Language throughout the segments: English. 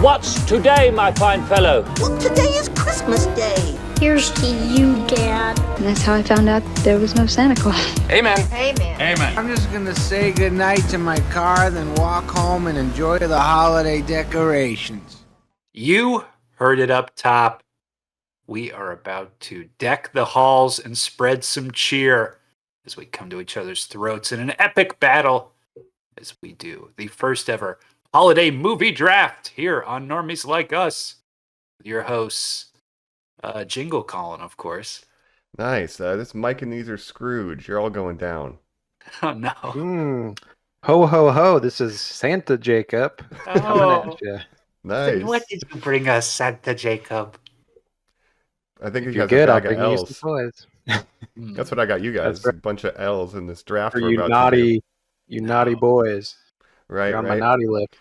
What's today, my fine fellow? Well, today is Christmas Day. Here's to you, Dad. And that's how I found out there was no Santa Claus. Amen. Amen. Amen. I'm just gonna say goodnight to my car, then walk home and enjoy the holiday decorations. You heard it up top. We are about to deck the halls and spread some cheer as we come to each other's throats in an epic battle as we do the first ever holiday movie draft here on Normies Like Us. With your hosts, Jingle Colin, of course. Nice. This Mike and these are Scrooge. You're all going down. Oh, no. Ho, ho, ho. This is Santa Jacob. Coming at you. Nice. What did you bring us, Santa Jacob? I think you You're guys good. a I'll bag of bring you L's. some toys. That's what I got you guys. That's right. A bunch of L's in this draft. For we're you about to do. naughty boys. Right, You're on right. my naughty list.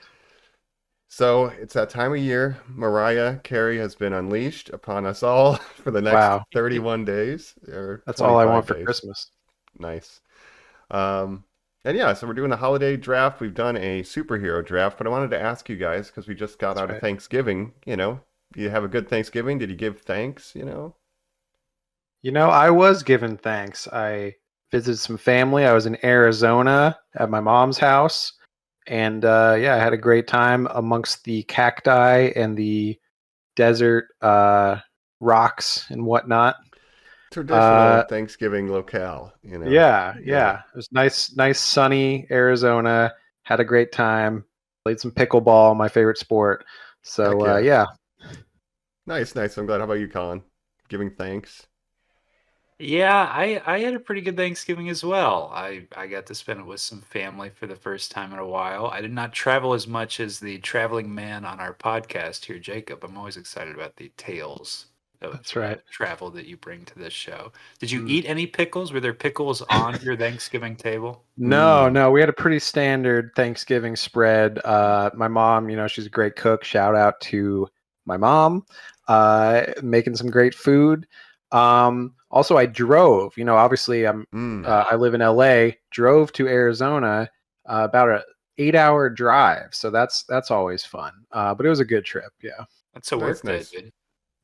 So it's that time of year. Mariah Carey has been unleashed upon us all for the next 31 days. That's all I want for days. Christmas. Nice. And yeah, so we're doing a holiday draft. We've done a superhero draft, but I wanted to ask you guys, because we just got out of Thanksgiving, you have a good Thanksgiving? Did you give thanks, I was given thanks. I visited some family. I was in Arizona at my mom's house. And I had a great time amongst the cacti and the desert rocks and whatnot. Traditional Thanksgiving locale, Yeah. It was nice, sunny Arizona. Had a great time. Played some pickleball, my favorite sport. So, yeah. Nice. I'm glad. How about you, Colin? Giving thanks? Yeah, I had a pretty good Thanksgiving as well. I got to spend it with some family for the first time in a while. I did not travel as much as the traveling man on our podcast here, Jacob. I'm always excited about the tales of travel that you bring to this show. Did you eat any pickles? Were there pickles on your Thanksgiving table? No. We had a pretty standard Thanksgiving spread. My mom, she's a great cook. Shout out to my mom, making some great food. Also, I drove. Obviously, I live in LA. Drove to Arizona, about an 8-hour drive. So that's always fun. But it was a good trip. Yeah, that's a worth it, dude.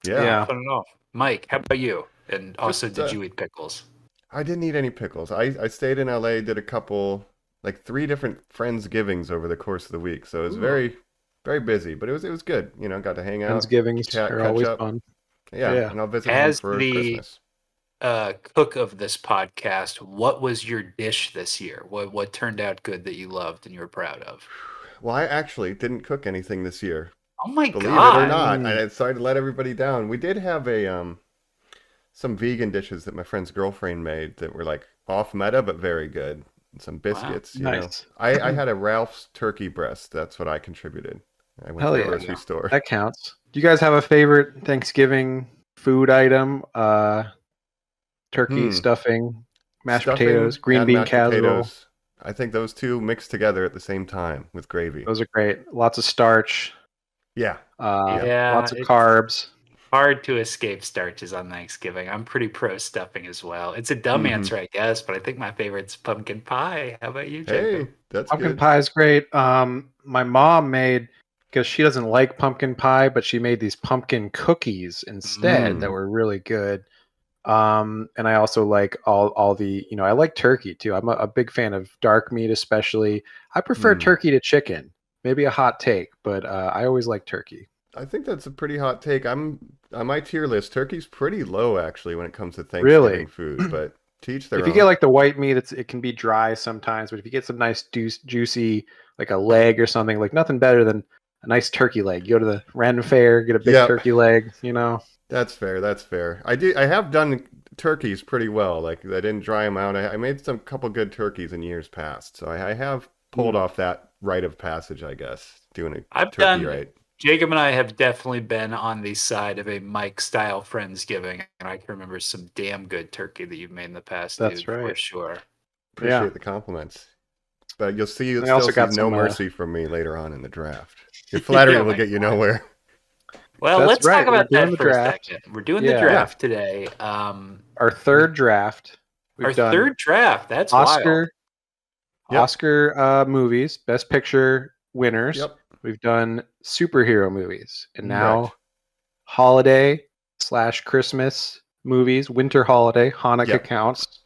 Yeah, fun enough. Mike, how about you? And also, did you eat pickles? I didn't eat any pickles. I stayed in LA, did a couple, 3 different Friendsgivings over the course of the week. So it was very, very busy, but it was good. Got to hang out. Friendsgivings are always fun. Yeah, and I'll visit him for Christmas. Cook of this podcast, what was your dish this year? What turned out good that you loved and you were proud of? Well, I actually didn't cook anything this year. Oh my Believe God. it or not. I decided to let everybody down. We did have some vegan dishes that my friend's girlfriend made that were off meta but very good. And some biscuits, nice. I had a Ralph's turkey breast. That's what I contributed. I went to the grocery store. That counts. Do you guys have a favorite Thanksgiving food item? Turkey stuffing, mashed potatoes, green bean casserole. I think those two mixed together at the same time with gravy. Those are great. Lots of starch. Yeah. Lots of carbs. Hard to escape starches on Thanksgiving. I'm pretty pro stuffing as well. It's a dumb answer, I guess, but I think my favorite's pumpkin pie. How about you, Jacob? Hey, that's pumpkin good. pie is great. My mom made, because she doesn't like pumpkin pie, but she made these pumpkin cookies instead that were really good. And I also like all the, I like turkey too. I'm a big fan of dark meat, especially. I prefer turkey to chicken. Maybe a hot take, but I always like turkey. I think that's a pretty hot take. I'm on my tier list. Turkey's pretty low actually when it comes to Thanksgiving food, but to each their own. If you get the white meat, it can be dry sometimes, but if you get some nice juicy, like a leg or something, nothing better than a nice turkey leg. You go to the random fair, get a big turkey leg, That's fair. I have done turkeys pretty well. I didn't dry them out. I made some couple good turkeys in years past. So I have pulled off that rite of passage, I guess, doing a turkey right. Jacob and I have definitely been on the side of a Mike-style Friendsgiving, and I can remember some damn good turkey that you've made in the past. That's dude, right. For sure. Appreciate the compliments. But you'll still see no mercy from me later on in the draft. Your flattery will get you nowhere. Well, let's talk about that for a second. We're doing the draft today. Our third draft. Third draft. That's Oscar wild. Oscar movies, Best Picture winners. Yep. We've done superhero movies, and now Right. holiday/Christmas movies. Winter holiday, Hanukkah Yep. counts.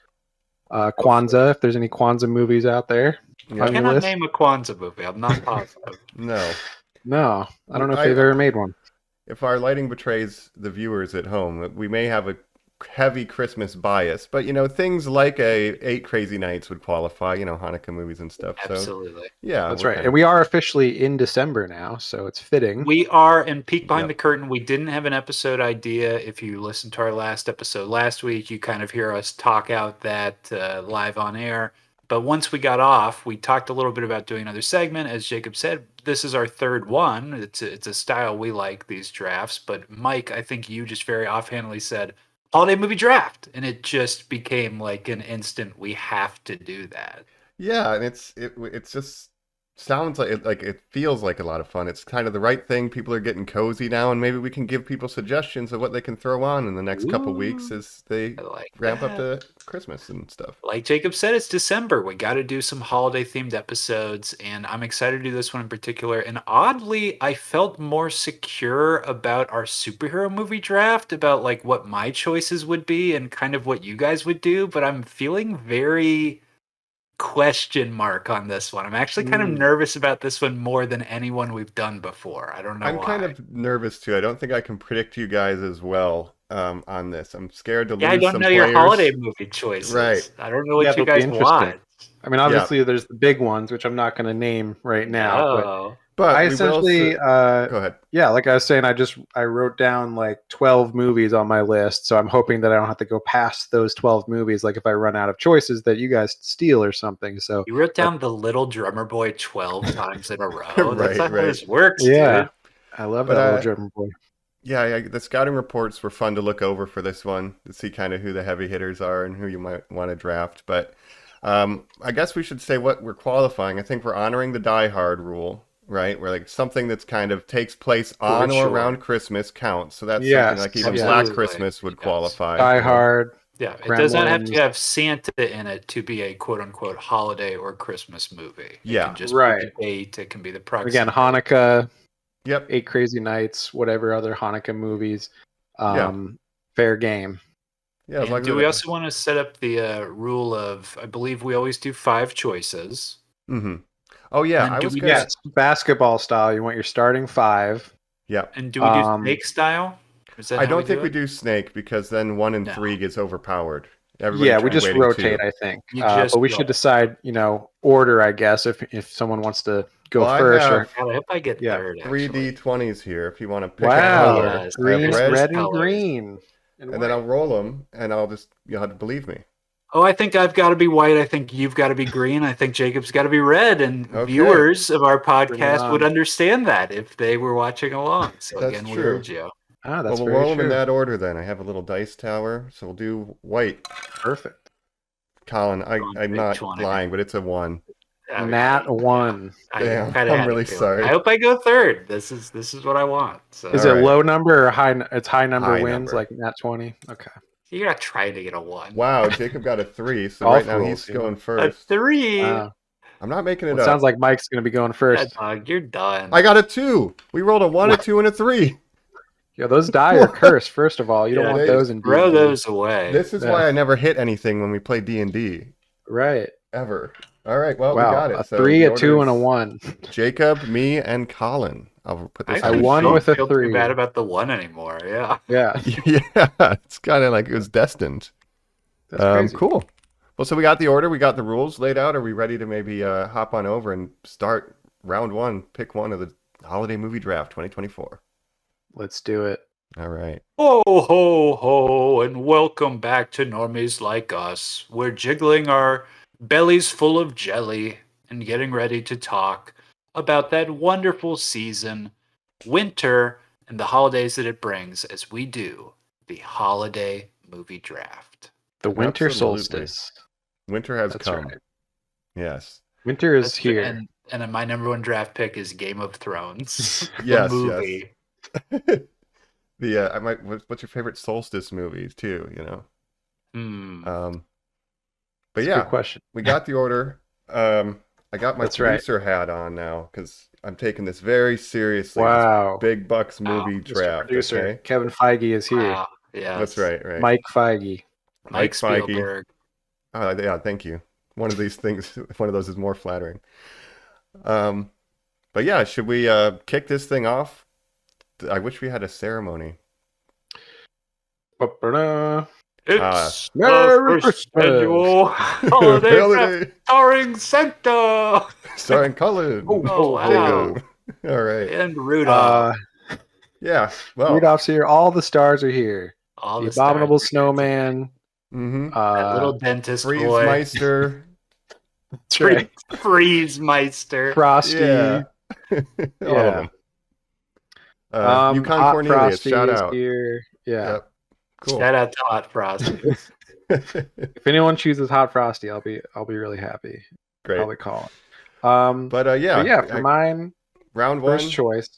Kwanzaa, if there's any Kwanzaa movies out there Yep. I on your cannot list. name a Kwanzaa movie. I'm not positive. No. No, I don't know if they've ever made one. If our lighting betrays the viewers at home, we may have a heavy Christmas bias, but things like 8 Crazy Nights would qualify, Hanukkah movies and stuff. Absolutely. So, yeah. That's right. And we are officially in December now, so it's fitting. We are, and peek behind Yep. the curtain, we didn't have an episode idea. If you listened to our last episode last week, you kind of hear us talk out that live on air. But once we got off, we talked a little bit about doing another segment. As Jacob said, this is our third one. It's a style we like, these drafts. But Mike, I think you just very offhandedly said, holiday movie draft. And it just became like an instant, we have to do that. Yeah, and it's just sounds like it feels like a lot of fun. It's kind of the right thing. People are getting cozy now, and maybe we can give people suggestions of what they can throw on in the next couple weeks as they I like ramp up that. to Christmas and stuff. Like Jacob said, it's December. We got to do some holiday themed episodes, and I'm excited to do this one in particular. And oddly, I felt more secure about our superhero movie draft, about like what my choices would be and kind of what you guys would do. But I'm feeling very question mark on this one. I'm actually kind of nervous about this one more than anyone we've done before. I don't know I'm why. kind of nervous too. I don't think I can predict you guys as well on this. I'm scared to lose I don't some know players. your holiday movie choices. Right. I don't know what you it'll be guys interesting. want. I mean, obviously, there's the big ones, which I'm not going to name right now. Oh. But I we will essentially, go ahead. yeah, like I was saying, I wrote down like 12 movies on my list, so I'm hoping that I don't have to go past those 12 movies. Like if I run out of choices, that you guys steal or something. So You wrote down The Little Drummer Boy 12 times in a row. That's not how Right. this works, yeah, dude. I love But, that little German boy. Yeah, the scouting reports were fun to look over for this one to see kind of who the heavy hitters are and who you might want to draft. But I guess we should say what we're qualifying. I think we're honoring the Die Hard rule, right? Where like something that's kind of takes place on or sure. around Christmas counts. So that's Yes, something like even absolutely. Black Christmas would Yes. qualify. Die Hard. Yeah, it does not have to Gremlins. have Santa in it to be a quote unquote holiday or Christmas movie. It Yeah. can just Right. be the date, it can be the proximity. Again, Hanukkah, Yep. 8 Crazy Nights, whatever other Hanukkah movies. Yeah. Fair game. Yeah. As And long as do it- we also want to set up the rule of, I believe we always do 5 choices. Mhm. Oh yeah, And I do was we gonna. get- Yes, basketball style. You want your starting 5. Yeah. And do we do Um, snake style? Is that I how don't think we it? do Snake because then 1 and No. 3 gets overpowered. Everybody Yeah, we tried just waiting rotate, 2. I think. You But just we should roll. decide, order, I guess, if someone wants to go Well, I first. have- Or God, I hope I get Yeah, third. 3 actually. D20s here if you want to pick a wow, color. Yes, green, I have red. red, and colors. green, And then I'll roll them, and I'll just you'll have to believe me. Oh, I think I've got to be white. I think you've got to be green. I think Jacob's got to be red. And Okay. viewers of our Bring it podcast would on. understand that if they were watching along. So That's again, we true. urge you. Ah, that's Well, we'll very roll them true. in that order then. I have a little dice tower, so we'll do white. Perfect. Colin, I'm big not 20. lying, but it's a 1. Okay. Nat 1. Damn, kinda I'm had a really feeling. sorry. I hope I go third. This is what I want. So Is All it right. low number or high? It's high number High wins, number. like Nat 20. Okay. you're not trying to get a 1. Wow, Jacob got a 3, so Golf right now rules, he's you know. going A first. 3. Wow. I'm not making it Well, it up. sounds like Mike's going to be going Yeah, first. dog, you're done. I got a 2. We rolled a 1, a 2, and a 3. Yeah, those die are cursed. First of all, you don't Yeah, want they those in Throw D&D. those away. This is Yeah. why I never hit anything when we play D&D Right. ever. All right, well, Wow. we got it. A So 3, the a 2, and a order is 1. Jacob, me, and Colin. I'll put this I on the won sheet. with a feel 3. too bad about the 1 anymore. Yeah. Yeah. Yeah, it's kind of like it was destined. That's crazy. Cool. Well, so we got the order, we got the rules laid out. Are we ready to maybe hop on over and start round 1? Pick one of the holiday movie draft 2024. Let's do it. All right. Ho, ho, ho, and welcome back to Normies Like Us. We're jiggling our bellies full of jelly and getting ready to talk about that wonderful season, winter, and the holidays that it brings as we do the holiday movie draft. The winter Absolutely. solstice. Winter has That's come. right. Yes. Winter is That's- here. And my number 1 draft pick is Game of Thrones. the Yes, movie. I might. What's your favorite solstice movies too? Hmm. But That's a yeah, good question. we got the order. I I got my That's right. producer hat on now because I'm taking this very seriously. Wow. This big bucks movie Mr. draft. Producer, Okay? Kevin Feige is here. Wow. Yes. That's right. Mike Feige. Mike Feige. Spielberg. Yeah, thank you. One of these things, one of those is more flattering. But yeah, should we kick this thing off? I wish we had a ceremony. Ba-ba-da. It's Merry the first annual Holiday. holiday starring Santa Starring Colin. Oh, wow. All right. and Rudolph. Yeah. Well. Rudolph's here. All the stars are here. All The the stars Abominable are here. Snowman. Mm-hmm. That little dentist boy. Freeze-meister. That's right. Freeze-meister. Frosty. Yeah. All of them. Yukon Hot Cornelius, Frosty shout is out. here. Yeah. Yep. Cool. Shout out to Hot Frosty. If anyone chooses Hot Frosty, I'll be really happy. Great. Probably Colin. For mine, round one. first choice.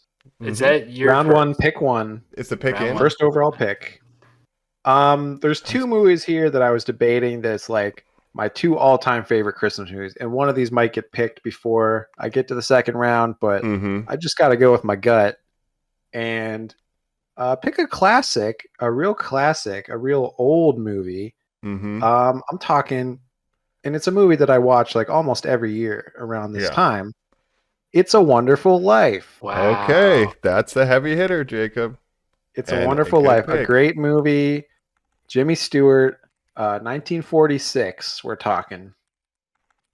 Is that your Round first? one, pick one. It's the pick Round in. one. First overall pick. There's two movies here that I was debating that's like my two all-time favorite Christmas movies, and one of these might get picked before I get to the second round, but Mm-hmm. I just got to go with my gut and pick a classic, a real old movie. Mm-hmm. I'm talking, and it's a movie that I watch like almost every year around this time. It's a Wonderful Life. Wow. Okay, that's the heavy hitter, Jacob. It's And a a Wonderful good Life, a pick. great movie. Jimmy Stewart, 1946. We're talking.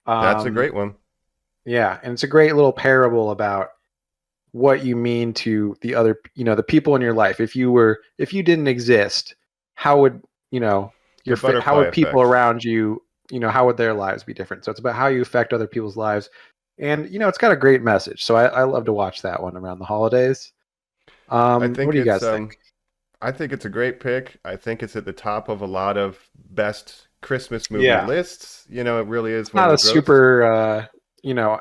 That's a great one. Yeah, and it's a great little parable about what you mean to the other, the people in your life. If you didn't exist, how would how would people effect. around you, how would their lives be different? So it's about how you affect other people's lives, and it's got a great message. So I love to watch that one around the holidays. What do you guys think? I think it's a great pick. I think it's at the top of a lot of best Christmas movie lists. It really is one Not of a the super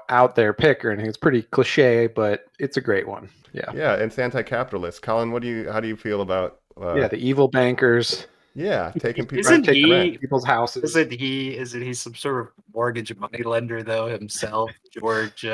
out there pick or anything. It's pretty cliche, but it's a great one. Yeah. Yeah, and it's anti-capitalist. Colin, how do you feel about the evil bankers. Yeah, taking people Isn't taking he- rent. People's houses. Isn't he some sort of mortgage money lender though himself, George?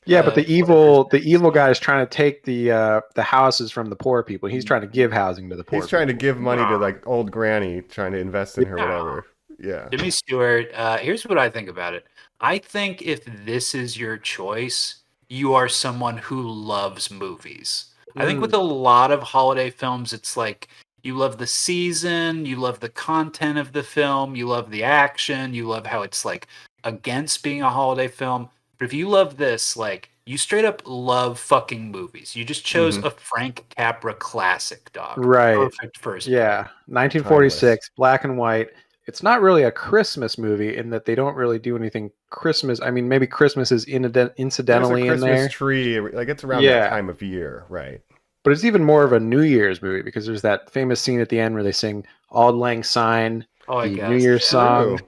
Yeah, but the evil guy is trying to take the houses from the poor people. He's trying to give housing to the poor. He's trying to people. give money to like old granny, trying to invest in her, whatever. Yeah. Jimmy Stewart. Here's what I think about it. I think if this is your choice, you are someone who loves movies. I think with a lot of holiday films, it's like you love the season, you love the content of the film, you love the action, you love how it's like against being a holiday film. But if you love this, like you straight up love fucking movies. You just chose a Frank Capra classic, dog. Right. Perfect first. Yeah, 1946, black and white. It's not really a Christmas movie in that they don't really do anything Christmas. I mean, maybe Christmas is incidentally There's a in Christmas there. tree, like it's around that time of year, right? But it's even more of a New Year's movie because there's that famous scene at the end where they sing "Auld Lang Syne," the New Year's song.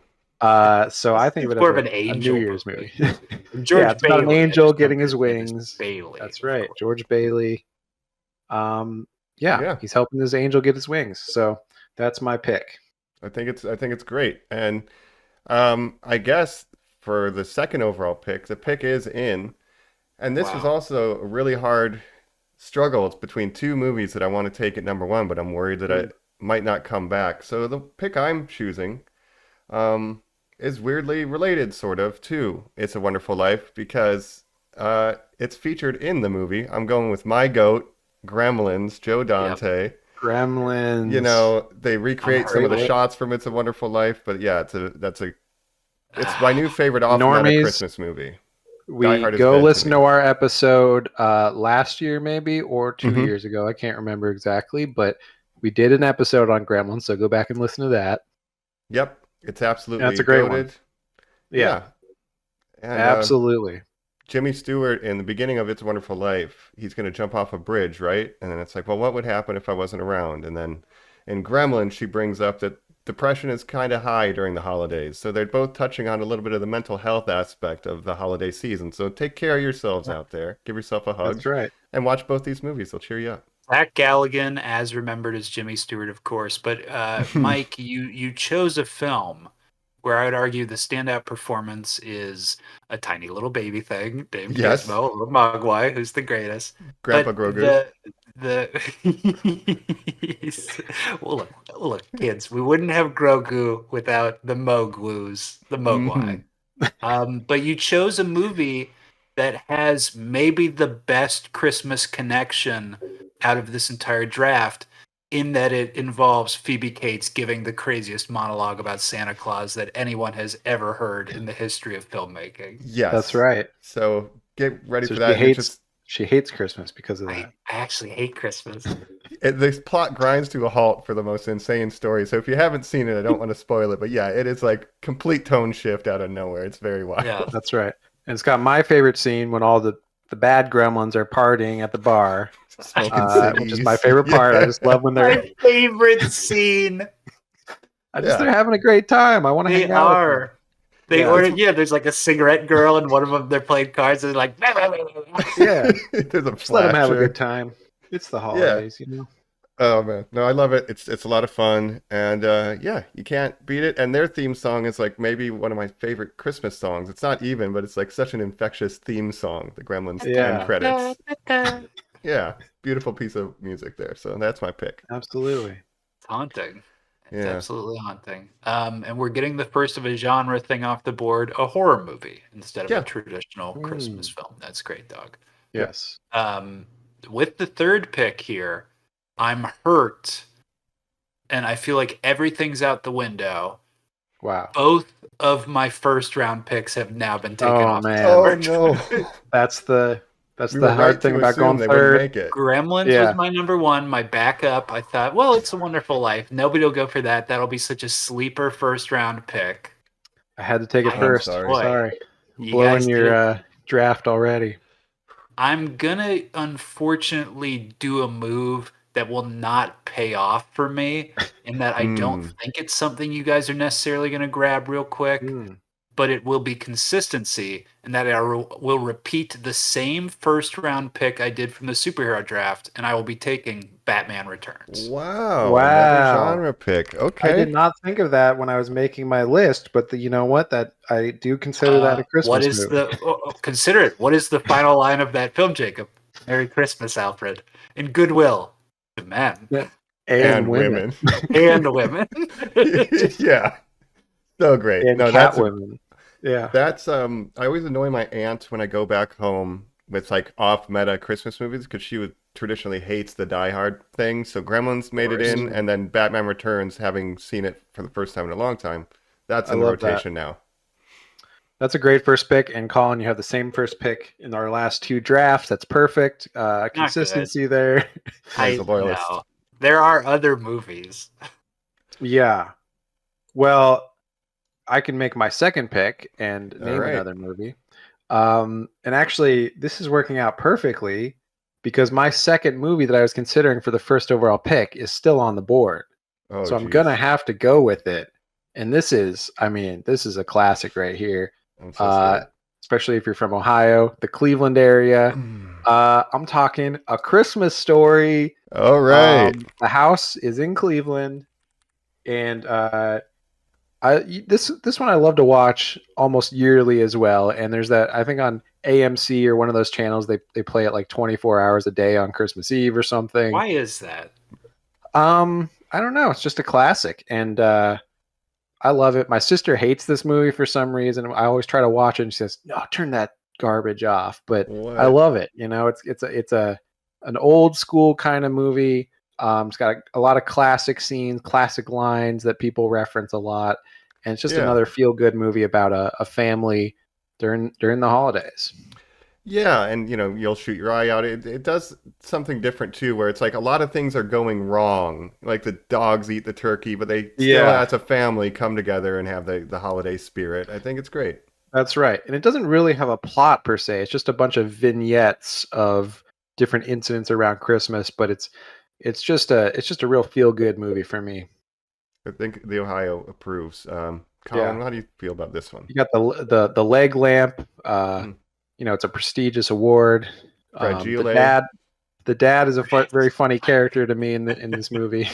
So I think of it more as of an a angel New Year's movie. George it's about an Bailey, angel getting his wings. Bailey. That's right, George Bailey. He's helping his angel get his wings. So that's my pick. I think it's great, and I guess for the second overall pick, the pick is in, and this was also a really hard struggle. It's between two movies that I want to take at number one, but I'm worried that I might not come back. So the pick I'm choosing is weirdly related, sort of, to It's a Wonderful Life because it's featured in the movie. I'm going with my GOAT, Gremlins, Joe Dante. Yep. Gremlins. They recreate some of the shots from It's a Wonderful Life, but yeah, it's my new favorite off-Normies Christmas movie. We go listen to our episode last year, maybe, or 2 years ago. I can't remember exactly, but we did an episode on Gremlins, so go back and listen to that. Yep, it's absolutely that's a great goated. one. Yeah. And, absolutely. Jimmy Stewart, in the beginning of It's a Wonderful Life, he's going to jump off a bridge, right? And then it's like, well, what would happen if I wasn't around? And then in Gremlins, she brings up that depression is kind of high during the holidays. So they're both touching on a little bit of the mental health aspect of the holiday season. So take care of yourselves out there. Give yourself a hug. That's right. And watch both these movies. They'll cheer you up. Zach Galligan, as remembered as Jimmy Stewart, of course. But Mike, you chose a film where I would argue the standout performance is a tiny little baby thing named Yes. Gizmo, or Mogwai, who's the greatest. Grandpa But Grogu. well, look, kids, we wouldn't have Grogu without the Mogwus, the Mogwai. But you chose a movie that has maybe the best Christmas connection out of this entire draft, in that it involves Phoebe Cates giving the craziest monologue about Santa Claus that anyone has ever heard in the history of filmmaking. Yes. That's right. So get ready So for that. she hates Christmas because of I that. actually hate Christmas. This plot grinds to a halt for the most insane story. So if you haven't seen it, I don't want to spoil it. But yeah, it is like complete tone shift out of nowhere. It's very wild. Yeah. That's right. And it's got my favorite scene when all the bad gremlins are partying at the bar, Smoking which is my favorite part. I just love when they're My favorite scene. they're having a great time. I want to They hang out with them. are. They ordered, there's like a cigarette girl, and one of them, they're playing cards, and they're like, Yeah, There's a just let them have a flasher. good time. It's the holidays, you know. Oh man, no, I love it. It's a lot of fun, and yeah, you can't beat it. And their theme song is like maybe one of my favorite Christmas songs. It's not even, but it's like such an infectious theme song. The Gremlins end credits. Yeah, beautiful piece of music there. So that's my pick. Absolutely. It's haunting. It's Yeah. absolutely haunting. And we're getting the first of a genre thing off the board, a horror movie instead of a traditional Christmas film. That's great, dog. Yes. With the third pick here, I'm hurt, and I feel like everything's out the window. Wow. Both of my first round picks have now been taken Oh, off. man. Oh board. no, That's the we were hard right thing to about assume going they wouldn't third. make it. Gremlins Yeah. was my number one, my backup. I thought, well, It's a Wonderful Life. Nobody will go for that. That'll be such a sleeper first round pick. I had to take it I'm first. sorry. Sorry. You Blowing guys did your draft already. I'm gonna unfortunately do a move that will not pay off for me, in that I don't think it's something you guys are necessarily gonna grab real quick, but it will be consistency, and that I will repeat the same first round pick I did from the superhero draft, and I will be taking Batman Returns. Wow, Wow. another genre pick. Okay, I did not think of that when I was making my list, but you know what? That I do consider that a Christmas What is movie. consider it? What is the final line of that film, Jacob? Merry Christmas, Alfred. In goodwill to men and women. and women. Yeah, so great. And No, cat that's women. Yeah. That's I always annoy my aunt when I go back home with like off meta Christmas movies, because she would traditionally hates the Die Hard thing. So Gremlins made it in, and then Batman Returns, having seen it for the first time in a long time, that's in the love that. rotation now. That's a great first pick. And Colin, you have the same first pick in our last two drafts. That's perfect. Consistency there. As a loyalist. know. There are other movies. Yeah. Well, I can make my second pick and name right. another movie. And actually, this is working out perfectly because my second movie that I was considering for the first overall pick is still on the board. Oh, So I'm geez. going to have to go with it. And this is a classic right here. I'm so scared. Especially if you're from Ohio, the Cleveland area. I'm talking A Christmas Story. All right. The house is in Cleveland, and this one I love to watch almost yearly as well. And there's that, I think on AMC or one of those channels, they play it like 24 hours a day on Christmas Eve or something. Why is that? I don't know. It's just a classic, and I love it. My sister hates this movie for some reason. I always try to watch it, and she says, "No, turn that garbage off." But What? I love it. You know, it's an old school kind of movie. It's got a lot of classic scenes, classic lines that people reference a lot, and it's just another feel good movie about a family during the holidays. Yeah, and you'll shoot your eye out. It does something different too, where it's like a lot of things are going wrong. Like the dogs eat the turkey, but they still, as a family, come together and have the holiday spirit. I think it's great. That's right. And it doesn't really have a plot per se. It's just a bunch of vignettes of different incidents around Christmas, but it's just a real feel good movie for me. I think the Ohio approves. Colin, how do you feel about this one? You got the leg lamp. It's a prestigious award. Fragile. The dad is a very funny character to me in this movie.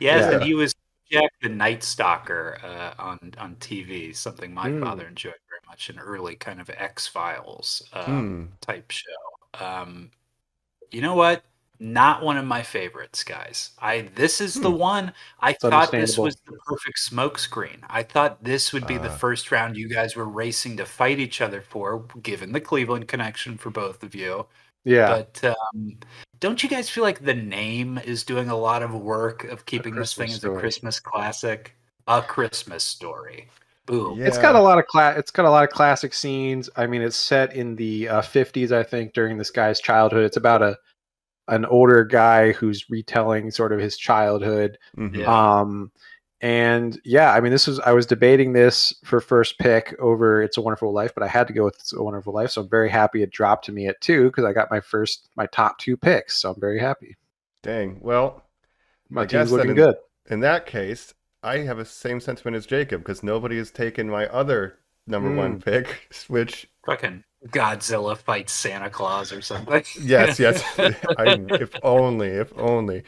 Yes, Yeah. and he was Jack the Night Stalker on TV, something my father enjoyed very much, an early kind of X-Files type show. You know what? Not one of my favorites, guys. This is the one. I thought this was the perfect smokescreen. I thought this would be the first round you guys were racing to fight each other for, given the Cleveland connection for both of you. Yeah. But don't you guys feel like the name is doing a lot of work of keeping this thing as a Christmas classic? A Christmas Story. Boom. Yeah. It's got a lot of classic scenes. I mean, it's set in the 50s, I think, during this guy's childhood. It's about an older guy who's retelling sort of his childhood. And yeah, I mean, I was debating this for first pick over It's a Wonderful Life, but I had to go with It's a Wonderful Life. So I'm very happy it dropped to me at 2 because I got my top 2 picks. So I'm very happy. Dang. Well, my team's looking good. In that case, I have the same sentiment as Jacob because nobody has taken my other number 1 pick, which fucking Godzilla fights Santa Claus or something. Yes. If only.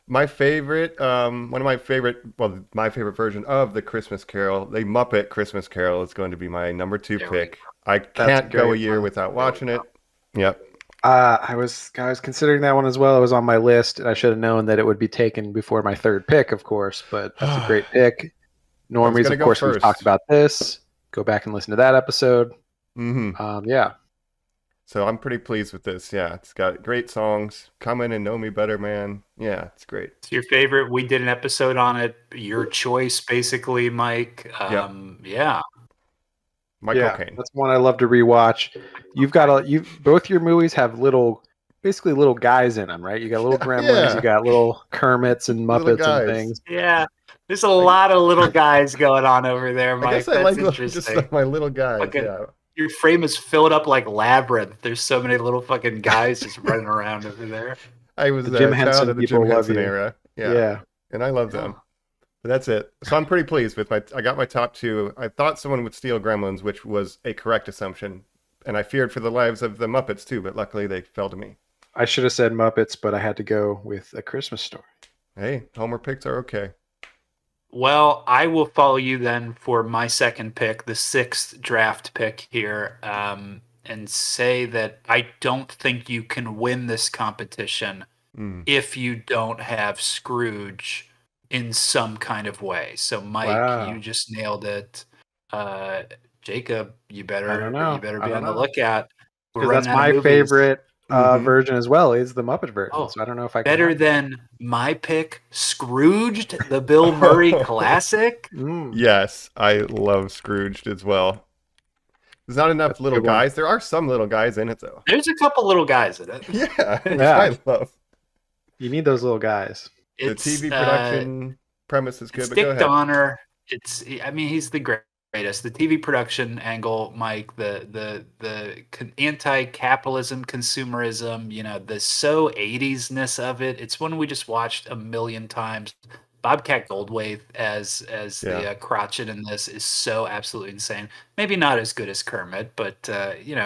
My favorite, my favorite version of the Christmas Carol, the Muppet Christmas Carol, is going to be my number 2 pick. I can't go a year without watching it. Yep. I was considering that one as well. It was on my list, and I should have known that it would be taken before my 3rd pick, of course. But that's a great pick. Normies, of course, we've talked about this. Go back and listen to that episode. Yeah. So I'm pretty pleased with this. Yeah, it's got great songs. Come in and know me better, man. Yeah, it's great. It's your favorite. We did an episode on it. Your choice, basically, Mike. Yeah. Michael Caine. That's one I love to rewatch. Both your movies have basically little guys in them, right? You got little Gremlins, you got little Kermits and Muppets and things. Yeah. There's a lot of little guys going on over there, Mike. I guess I like just my little guys. Your frame is filled up like Labyrinth. There's so many little fucking guys just running around over there. I was the Jim Henson of the Jim Henson era. Yeah. And I love them. But that's it. So I'm pretty pleased with I got my top 2. I thought someone would steal Gremlins, which was a correct assumption. And I feared for the lives of the Muppets too, but luckily they fell to me. I should have said Muppets, but I had to go with A Christmas Story. Hey, Homer picks are okay. Well, I will follow you then for my 2nd pick, the 6th draft pick here, and say that I don't think you can win this competition if you don't have Scrooge in some kind of way. So, Mike, you just nailed it. Jacob, you better be on the lookout. Because that's my favorite version as well, is the Muppet version. So I don't know if I can. Better than my pick, Scrooged, the Bill Murray classic? Yes, I love Scrooged as well. There's not enough little guys. There are some little guys in it, though. There's a couple little guys in it. Yeah. I love. You need those little guys. The TV production premise is good, but Dick go ahead. Donner. He's the greatest. The TV production angle, Mike, the anti-capitalism, consumerism, the so 80s-ness of it. It's one we just watched a million times. Bobcat Goldthwait as the Cratchit in this is so absolutely insane. Maybe not as good as Kermit, but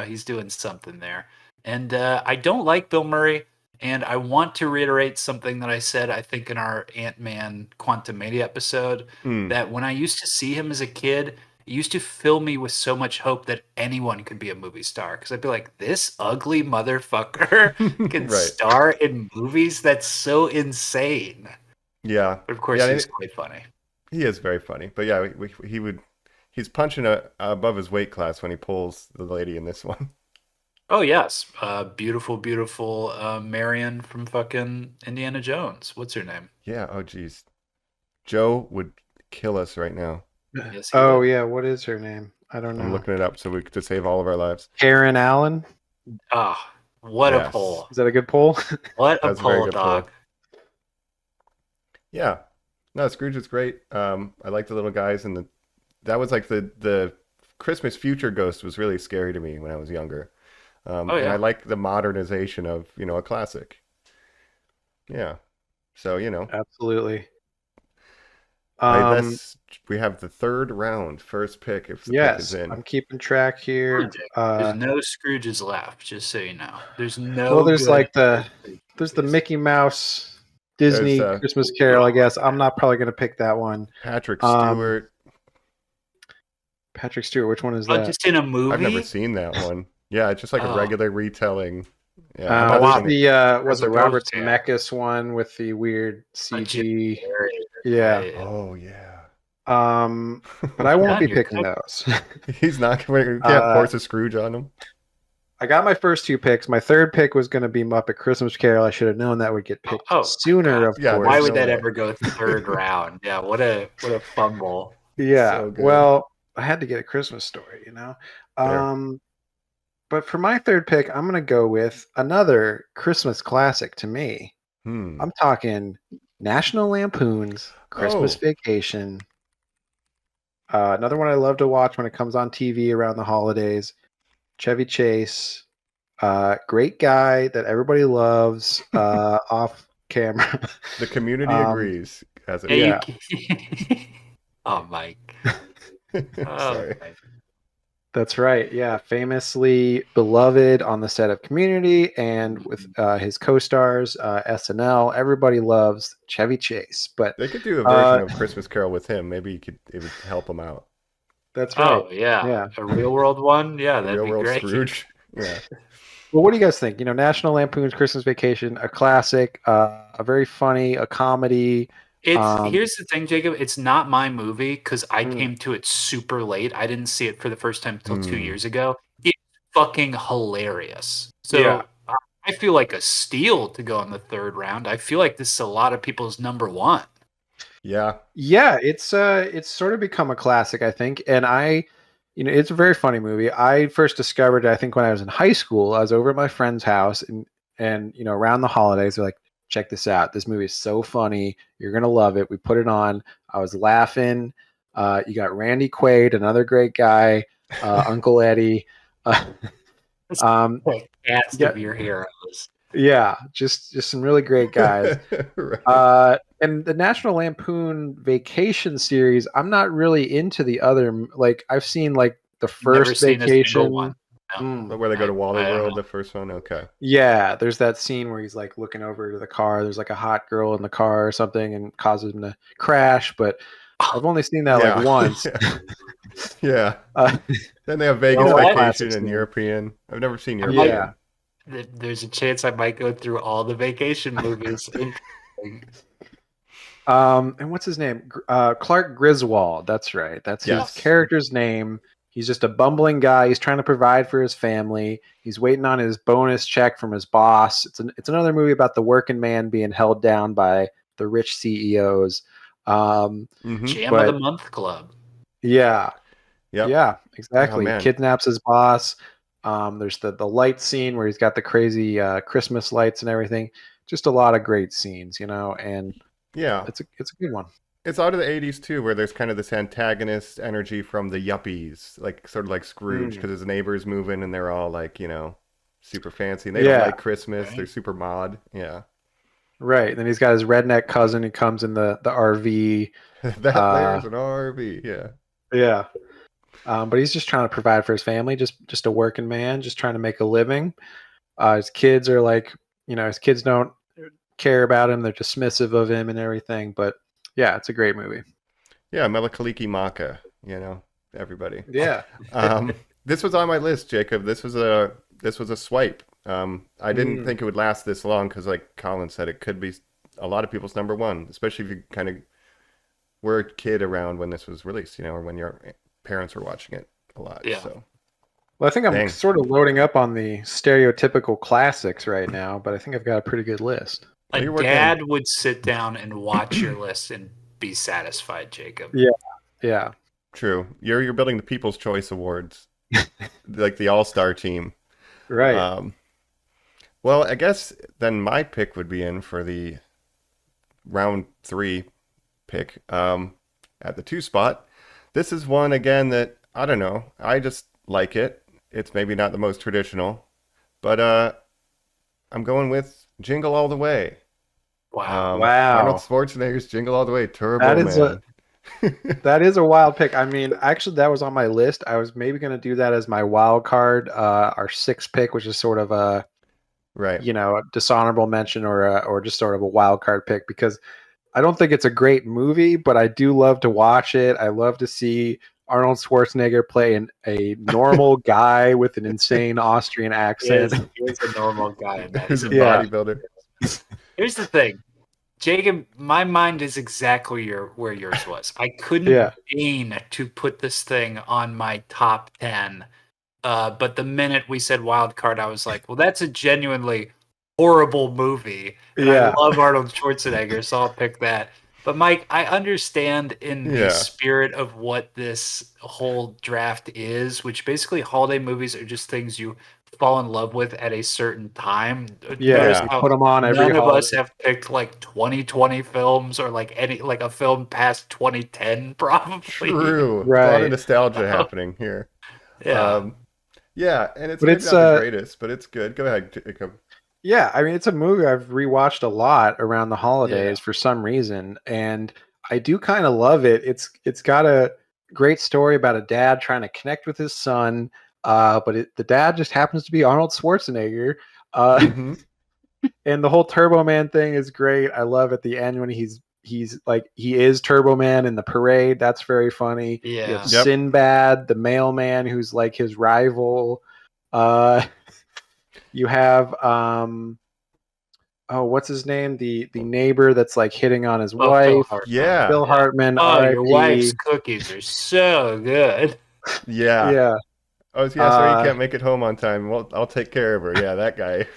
he's doing something there. And I don't like Bill Murray. And I want to reiterate something that I said, I think, in our Ant-Man Quantumania episode, that when I used to see him as a kid, it used to fill me with so much hope that anyone could be a movie star. Because I'd be like, this ugly motherfucker can star in movies? That's so insane. Yeah. But of course, he's quite funny. He is very funny. But yeah, he's punching above his weight class when he pulls the lady in this one. Oh, yes. Beautiful, beautiful Marion from fucking Indiana Jones. What's her name? Yeah. Oh, geez. Joe would kill us right now. Yes, yeah. What is her name? I don't know. I'm looking it up so we could save all of our lives. Karen Allen? Ah, what a poll. Is that a good poll? What a poll, dog. Poll. Yeah. No, Scrooge is great. I like the little guys, and that was like the Christmas future ghost was really scary to me when I was younger. And I like the modernization of, a classic. Yeah. So, Absolutely. We have the 3rd round, first pick. If the pick is in. I'm keeping track here. There's no Scrooges left, just so you know. There's no. Well, there's the Mickey Mouse Disney There's, Christmas Carol, I guess. I'm not probably going to pick that one. Patrick Um, Stewart. Patrick Stewart, which one is Oh, that? just in a movie? I've never seen that one. Yeah, it's just like a Oh. regular retelling. Yeah, I'm not There's seeing it. the was As the Robert opposed to- Zemeckis one with the weird CG. Yeah. Right. Oh yeah. But I won't Done, be you're picking cooked. those. He's not going to can't force a Scrooge on him. I got my first two picks. My third pick was going to be Muppet Christmas Carol. I should have known that would get picked sooner, of Yeah, course. Why There's would no that way. ever go third round? Yeah, what a fumble. Yeah. So good. Well, I had to get a Christmas story, Fair. But for my third pick, I'm going to go with another Christmas classic to me. I'm talking National Lampoon's Christmas Vacation. Another one I love to watch when it comes on TV around the holidays. Chevy Chase, great guy that everybody loves off camera. The community agrees. As it Yeah, Yeah. Oh, Mike. Oh, Sorry. Mike. That's right. Yeah, famously beloved on the set of Community and with his co-stars, SNL. Everybody loves Chevy Chase, but They could do a version of Christmas Carol with him. Maybe it would help him out. that's right. Oh, yeah. Yeah. A real world one? Yeah, that'd Real be world great. Scrooge. Yeah. Well, what do you guys think? National Lampoon's Christmas Vacation, a classic, a very funny, a comedy. Here's the thing, Jacob. It's not my movie because I came to it super late. I didn't see it for the first time until 2 years ago. It's fucking hilarious. So Yeah. I feel like a steal to go in the third round. I feel like this is a lot of people's number one. Yeah. Yeah, it's sort of become a classic, I think. And it's a very funny movie. I first discovered it, I think, when I was in high school. I was over at my friend's house and around the holidays, they're like, check this out. This movie is so funny. You're going to love it. We put it on. I was laughing. You got Randy Quaid, another great guy, Uncle Eddie. Cast of your heroes. Yeah, just some really great guys. Right. And the National Lampoon Vacation series, I'm not really into the other. Like, I've seen like the Never first seen a single Vacation. one. No. Where they go to Wally I don't World, know. the first one? Okay. Yeah, there's that scene where he's like looking over to the car. There's like a hot girl in the car or something and causes him to crash. But I've only seen that like once. Yeah. Then they have Vegas You know what? Vacation and European. I've never seen European. Yeah. There's a chance I might go through all the vacation movies. And what's his name? Clark Griswold. That's right. That's Yes. his character's name. He's just a bumbling guy. He's trying to provide for his family. He's waiting on his bonus check from his boss. It's another movie about the working man being held down by the rich CEOs. Jam But- of the Month Club. Yeah. Yep. Yeah, exactly. Oh, man. Kidnaps his boss. There's the light scene where he's got the crazy Christmas lights and everything. Just a lot of great scenes, and Yeah. it's a good one. It's out of the 80s too, where there's kind of this antagonist energy from the yuppies, like sort of like Scrooge, because his neighbors move in and they're all like, super fancy. And they don't like Christmas. Right. They're super mod. Yeah. Right. And then he's got his redneck cousin who comes in the RV. There's an RV. Yeah. Yeah. But he's just trying to provide for his family, just a working man, just trying to make a living. His kids are like, his kids don't care about him. They're dismissive of him and everything. But yeah, it's a great movie. Yeah. Melakaliki Maka, everybody. Yeah. This was on my list, Jacob. This was a swipe. I didn't think it would last this long because, like Colin said, it could be a lot of people's number one, especially if you kind of were a kid around when this was released, or when your parents were watching it a lot. Yeah. So Well, I think I'm Dang. sort of loading up on the stereotypical classics right now, but I think I've got a pretty good list. A you're working- dad would sit down and watch your list and be satisfied, Jacob. Yeah. Yeah. true. You're building the People's Choice Awards, like the All-Star team. Right. Well, I guess then my pick would be in for the round 3 pick at the 2 spot. This is one, again, that, I don't know, I just like it. It's maybe not the most traditional, but I'm going with Jingle All the Way. Wow. Wow. Arnold Schwarzenegger's Jingle All the Way, Turbo That is Man. That is a wild pick. I mean, actually, that was on my list. I was maybe going to do that as my wild card, our 6th pick, which is sort of a Right. a dishonorable mention or just sort of a wild card pick, because I don't think it's a great movie, but I do love to watch it. I love to see Arnold Schwarzenegger play a normal guy with an insane Austrian accent. He is a normal guy in that. Who's a Yeah. bodybuilder. Here's the thing, Jacob, my mind is exactly where yours was. I couldn't Yeah. deign to put this thing on my top 10. But the minute we said Wildcard, I was like, well, that's a genuinely horrible movie. And Yeah. I love Arnold Schwarzenegger, so I'll pick that. But Mike, I understand in the Yeah. spirit of what this whole draft is, which basically holiday movies are just things you fall in love with at a certain time. Yeah, Notice you how put them on every none of holiday. us have picked like 2020 films or like a film past 2010, probably. True. Right. A lot of nostalgia happening here. Yeah. Yeah, and it's But maybe it's, not the greatest, but it's good. Go ahead, Jacob. Yeah, I mean, it's a movie I've rewatched a lot around the holidays for some reason, and I do kind of love it. It's got a great story about a dad trying to connect with his son, but the dad just happens to be Arnold Schwarzenegger, Mhm. and the whole Turbo Man thing is great. I love at the end when he's like he is Turbo Man in the parade. That's very funny. You Yeah. have Yep. Sinbad, the mailman, who's like his rival. You have what's his name? The neighbor that's like hitting on his Phil wife. Hartman. Yeah. Phil Hartman. Oh, your R.I.P. wife's cookies are so good. Yeah. Yeah. Oh, yeah, sorry you can't make it home on time. Well, I'll take care of her. Yeah, that guy.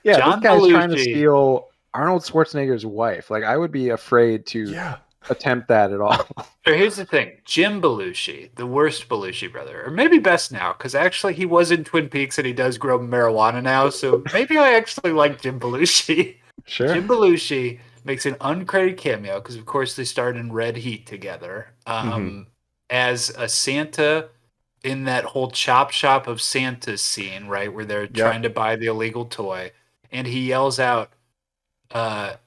Yeah, John this guy's trying to Belushi. steal Arnold Schwarzenegger's wife. Like, I would be afraid to Yeah. attempt that at all. Or here's the thing, Jim Belushi, the worst Belushi brother, or maybe best now, because actually he was in Twin Peaks and he does grow marijuana now, so maybe I actually like Jim Belushi. Sure. Jim Belushi makes an uncredited cameo, because of course they starred in Red Heat together, as a Santa in that whole Chop Shop of Santa scene, right, where they're trying to buy the illegal toy, and he yells out,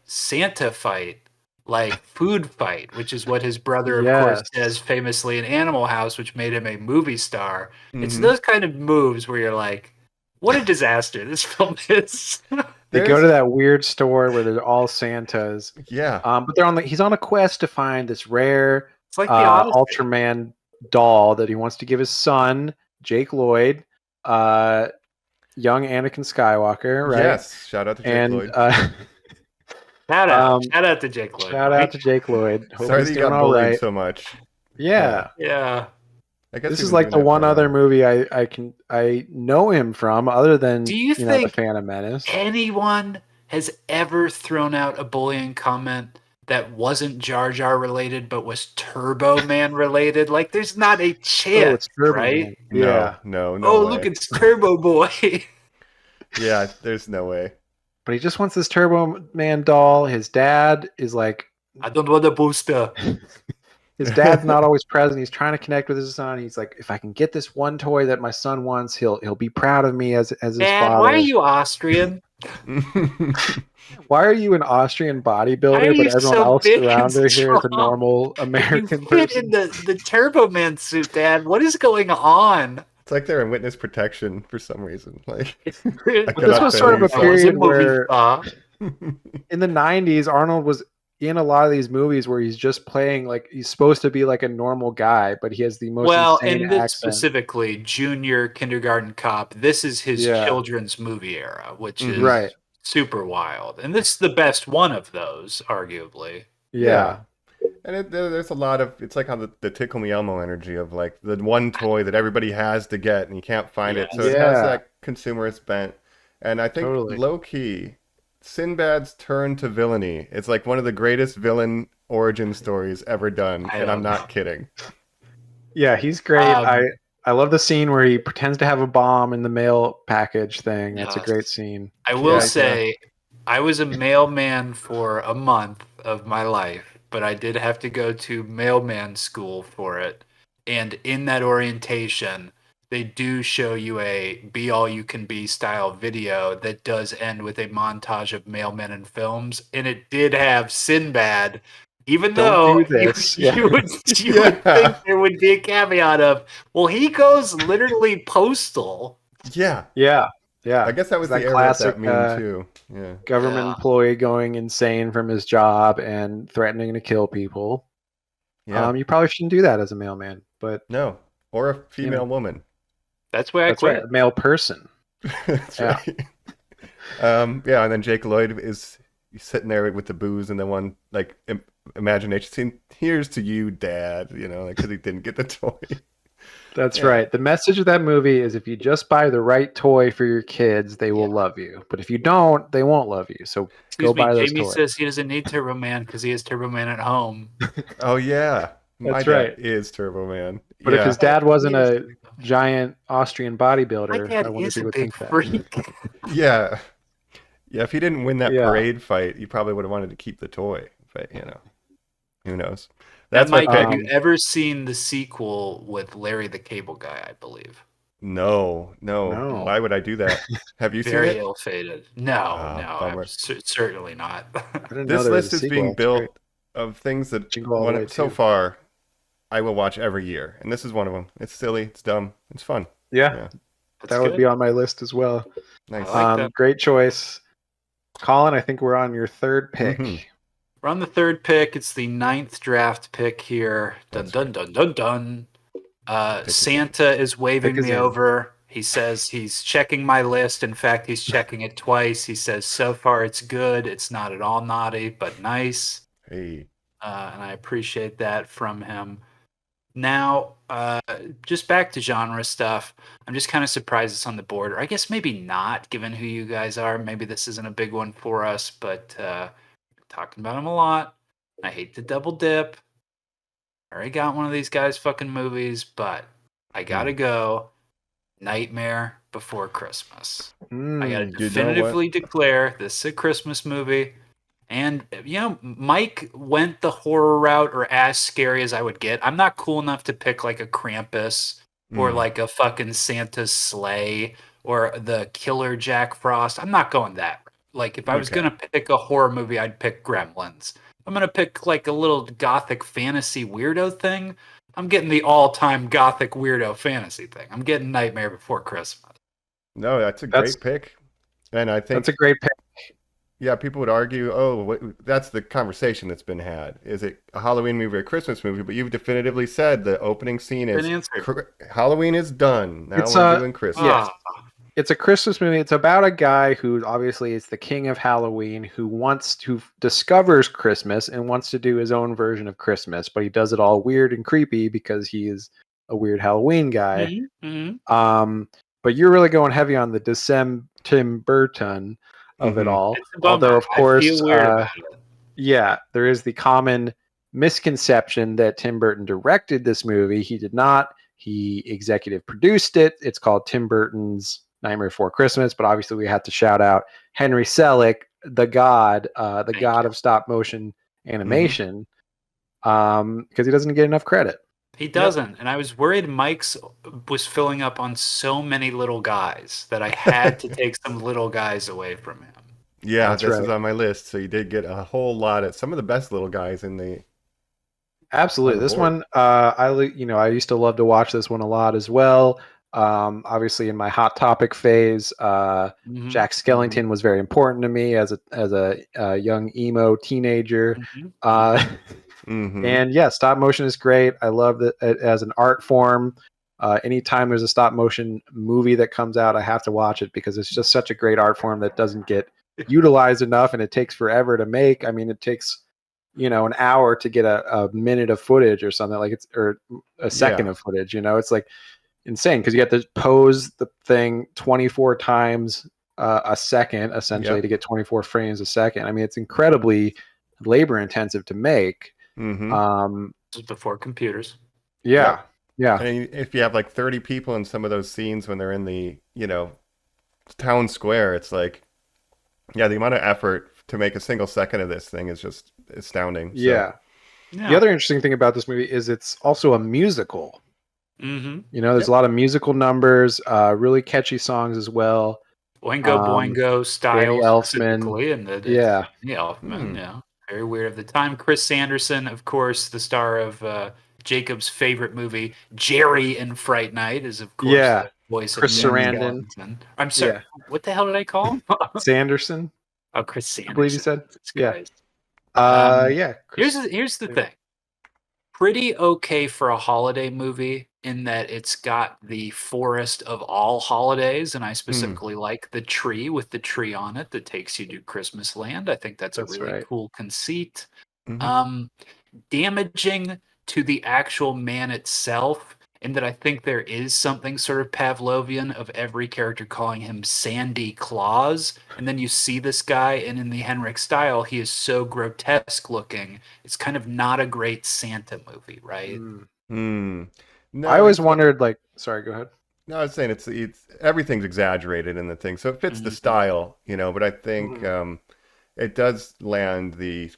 Santa fight, like food fight, which is what his brother, of course, says famously in Animal House, which made him a movie star. It's those kind of moves where you're like, what a disaster this film is. They go to that weird store where they're all Santas. Yeah. But he's on a quest to find this rare It's like the Odyssey. Ultraman doll that he wants to give his son, Jake Lloyd, young Anakin Skywalker, right? Yes. Shout out to Jake Lloyd. Shout out to Jake Lloyd. Shout out to Jake Lloyd. Hope Sorry he's that you doing got all bullied right. so much. Yeah. Yeah. I guess This he's is been like the doing that one for a other while. movie I know him from, other than Do you the think Phantom Menace. anyone has ever thrown out a bullying comment that wasn't Jar Jar related but was Turbo Man related? Like, there's not a chance, it's Turbo right? Man. No, Yeah. no Oh, way. look, it's Turbo Boy. Yeah, there's no way. But he just wants this Turbo Man doll. His dad is like, I don't want a booster. his dad's not always present. He's trying to connect with his son. He's like, if I can get this one toy that my son wants, he'll be proud of me as his Dad, father. why are you Austrian? Why are you an Austrian Why are bodybuilder, you but everyone so else big around and here is a strong? normal You American fit person? in the Turbo Man suit, Dad. What is going on? It's like they're in witness protection for some reason. Like, But But this was sort of a period where, in the 90s, Arnold was in a lot of these movies where he's just playing like he's supposed to be like a normal guy, but he has the most insane in this accent. specifically, Junior Kindergarten Cop, this is his children's movie era, which is Right. super wild. And this is the best one of those, arguably. Yeah. and there's a lot of, it's like on the Tickle Me Elmo energy of like the one toy that everybody has to get and you can't find it. So it has that consumerist bent. And I think low key, Sinbad's turn to villainy is like one of the greatest villain origin stories ever done, and I'm not kidding. Yeah, he's great. I love the scene where he pretends to have a bomb in the mail package thing. That's a great scene. I will say, I was a mailman for a month of my life, but I did have to go to mailman school for it. And in that orientation, they do show you a Be All You Can Be style video that does end with a montage of mailmen and films. And it did have Sinbad, even though you would think there would be a caveat of, well, he goes literally postal. Yeah. Yeah. Yeah, I guess that was the that era of classic that meme too. Yeah. government Yeah. employee going insane from his job and threatening to kill people. Yeah. You probably shouldn't do that as a mailman, but No. Or a female woman. That's why I that's quit. right, a male person. That's Yeah. right. Yeah, and then Jake Lloyd is sitting there with the booze and the one like imagination scene. Here's to you, Dad. You know, because he didn't get the toy. That's Yeah. right. The message of that movie is if you just buy the right toy for your kids, they will love you. But if you don't, they won't love you. So go buy those Jamie toys. says he doesn't need Turbo Man because he has Turbo Man at home. Oh yeah, my That's dad right. is Turbo Man. But if Yeah. his dad wasn't a giant Austrian bodybuilder, My I dad wonder is if he a would big think that. freak. Yeah. Yeah, if he didn't win that Yeah. parade fight, you probably would have wanted to keep the toy. But, you know, who knows? That's That's my Mike, pick. have you ever seen the sequel with Larry the Cable Guy, I believe? No. No. Why would I do that? Have you seen Very it? ill-fated. No, bummer. certainly not. I didn't This know there was list a is sequel. being That's great. built of things that Jingle All the Way so 2. far I will watch every year. And this is one of them. It's silly. It's dumb. It's fun. Yeah, Yeah. That's that would good. be on my list as well. Nice. I like that. Great choice. Colin, I think we're on your third pick. Mhm. We're on the third pick. It's the 9th draft pick here. Dun, That's dun, dun, dun, dun. Santa is waving Pick is me in. over. He says he's checking my list. In fact, he's checking it twice. He says, so far it's good. It's not at all naughty, but nice. Hey. And I appreciate that from him. Now, just back to genre stuff. I'm just kind of surprised it's on the board. Or I guess maybe not, given who you guys are. Maybe this isn't a big one for us, but talking about him a lot. I hate to double dip. I already got one of these guys' fucking movies, but I gotta go. Nightmare Before Christmas. I gotta you know what? definitively declare this is a Christmas movie. And, you know, Mike went the horror route or as scary as I would get. I'm not cool enough to pick like a Krampus or like a fucking Santa's sleigh or the killer Jack Frost. I'm not going that route. Like, if I was Okay. going to pick a horror movie, I'd pick Gremlins. I'm going to pick like a little gothic fantasy weirdo thing. I'm getting the all-time gothic weirdo fantasy thing. I'm getting Nightmare Before Christmas. No, that's a That's- great pick. And I think That's a great pick. yeah, people would argue, that's the conversation that's been had. Is it a Halloween movie or a Christmas movie? But you've definitively said the opening scene is Been answered. Halloween is done. Now It's, we're doing Christmas. yes. It's a Christmas movie. It's about a guy who obviously is the king of Halloween, who discovers Christmas and wants to do his own version of Christmas, but he does it all weird and creepy because he is a weird Halloween guy. Mm-hmm. But you're really going heavy on the Tim Burton of it Mhm. all. It's a bummer. Although, of I course, feel weird about it. yeah, there is the common misconception that Tim Burton directed this movie. He did not. He executive produced it. It's called Tim Burton's Nightmare Before Christmas, but obviously we have to shout out Henry Selick, the god of stop motion animation, because he doesn't get enough credit. He doesn't, and I was worried Mike's was filling up on so many little guys that I had to take some little guys away from him. Yeah, That's this right. is on my list. So you did get a whole lot of some of the best little guys in the. Absolutely, On this board. one, I used to love to watch this one a lot as well. Obviously, in my Hot Topic phase, Mhm. Jack Skellington was very important to me as a young emo teenager. Mhm. Mhm. And yeah, stop motion is great. I love it as an art form. Anytime there's a stop motion movie that comes out, I have to watch it because it's just such a great art form that doesn't get utilized enough, and it takes forever to make. I mean, it takes an hour to get a minute of footage or something or a second of footage. It's like insane because you have to pose the thing 24 times a second essentially to get 24 frames a second. I mean, it's incredibly labor intensive to make. Mhm. This is before computers. Yeah. And if you have like 30 people in some of those scenes when they're in the, town square, it's like, yeah, the amount of effort to make a single second of this thing is just astounding. So, Yeah. The other interesting thing about this movie is it's also a musical. Mm-hmm. There's a lot of musical numbers, really catchy songs as well. Boingo Boingo style Danny Elfman. specifically, and Danny Elfman, yeah, very weird of the time. Chris Sanderson, of course, the star of Jacob's favorite movie, Jerry in Fright Night, is of course voice of Chris Jack Sarandon. Skellington. I'm sorry. Yeah. What the hell did I call him? Sanderson, Oh, Chris Sanderson. I believe you said. Jesus Yeah. Christ. Yeah. Chris, Here's the thing. Pretty okay for a holiday movie in that it's got the forest of all holidays, and I specifically like the tree with the tree on it that takes you to Christmas Land. I think that's a really right. cool conceit. Mhm. Damaging to the actual man itself, in that I think there is something sort of Pavlovian of every character calling him Sandy Claus, and then you see this guy, and in the Henrik style, he is so grotesque looking. It's kind of not a great Santa movie, right? No, I always wondered, like, sorry, go ahead. No, I was saying it's everything's exaggerated in the thing, so it fits the style, But I think it does land the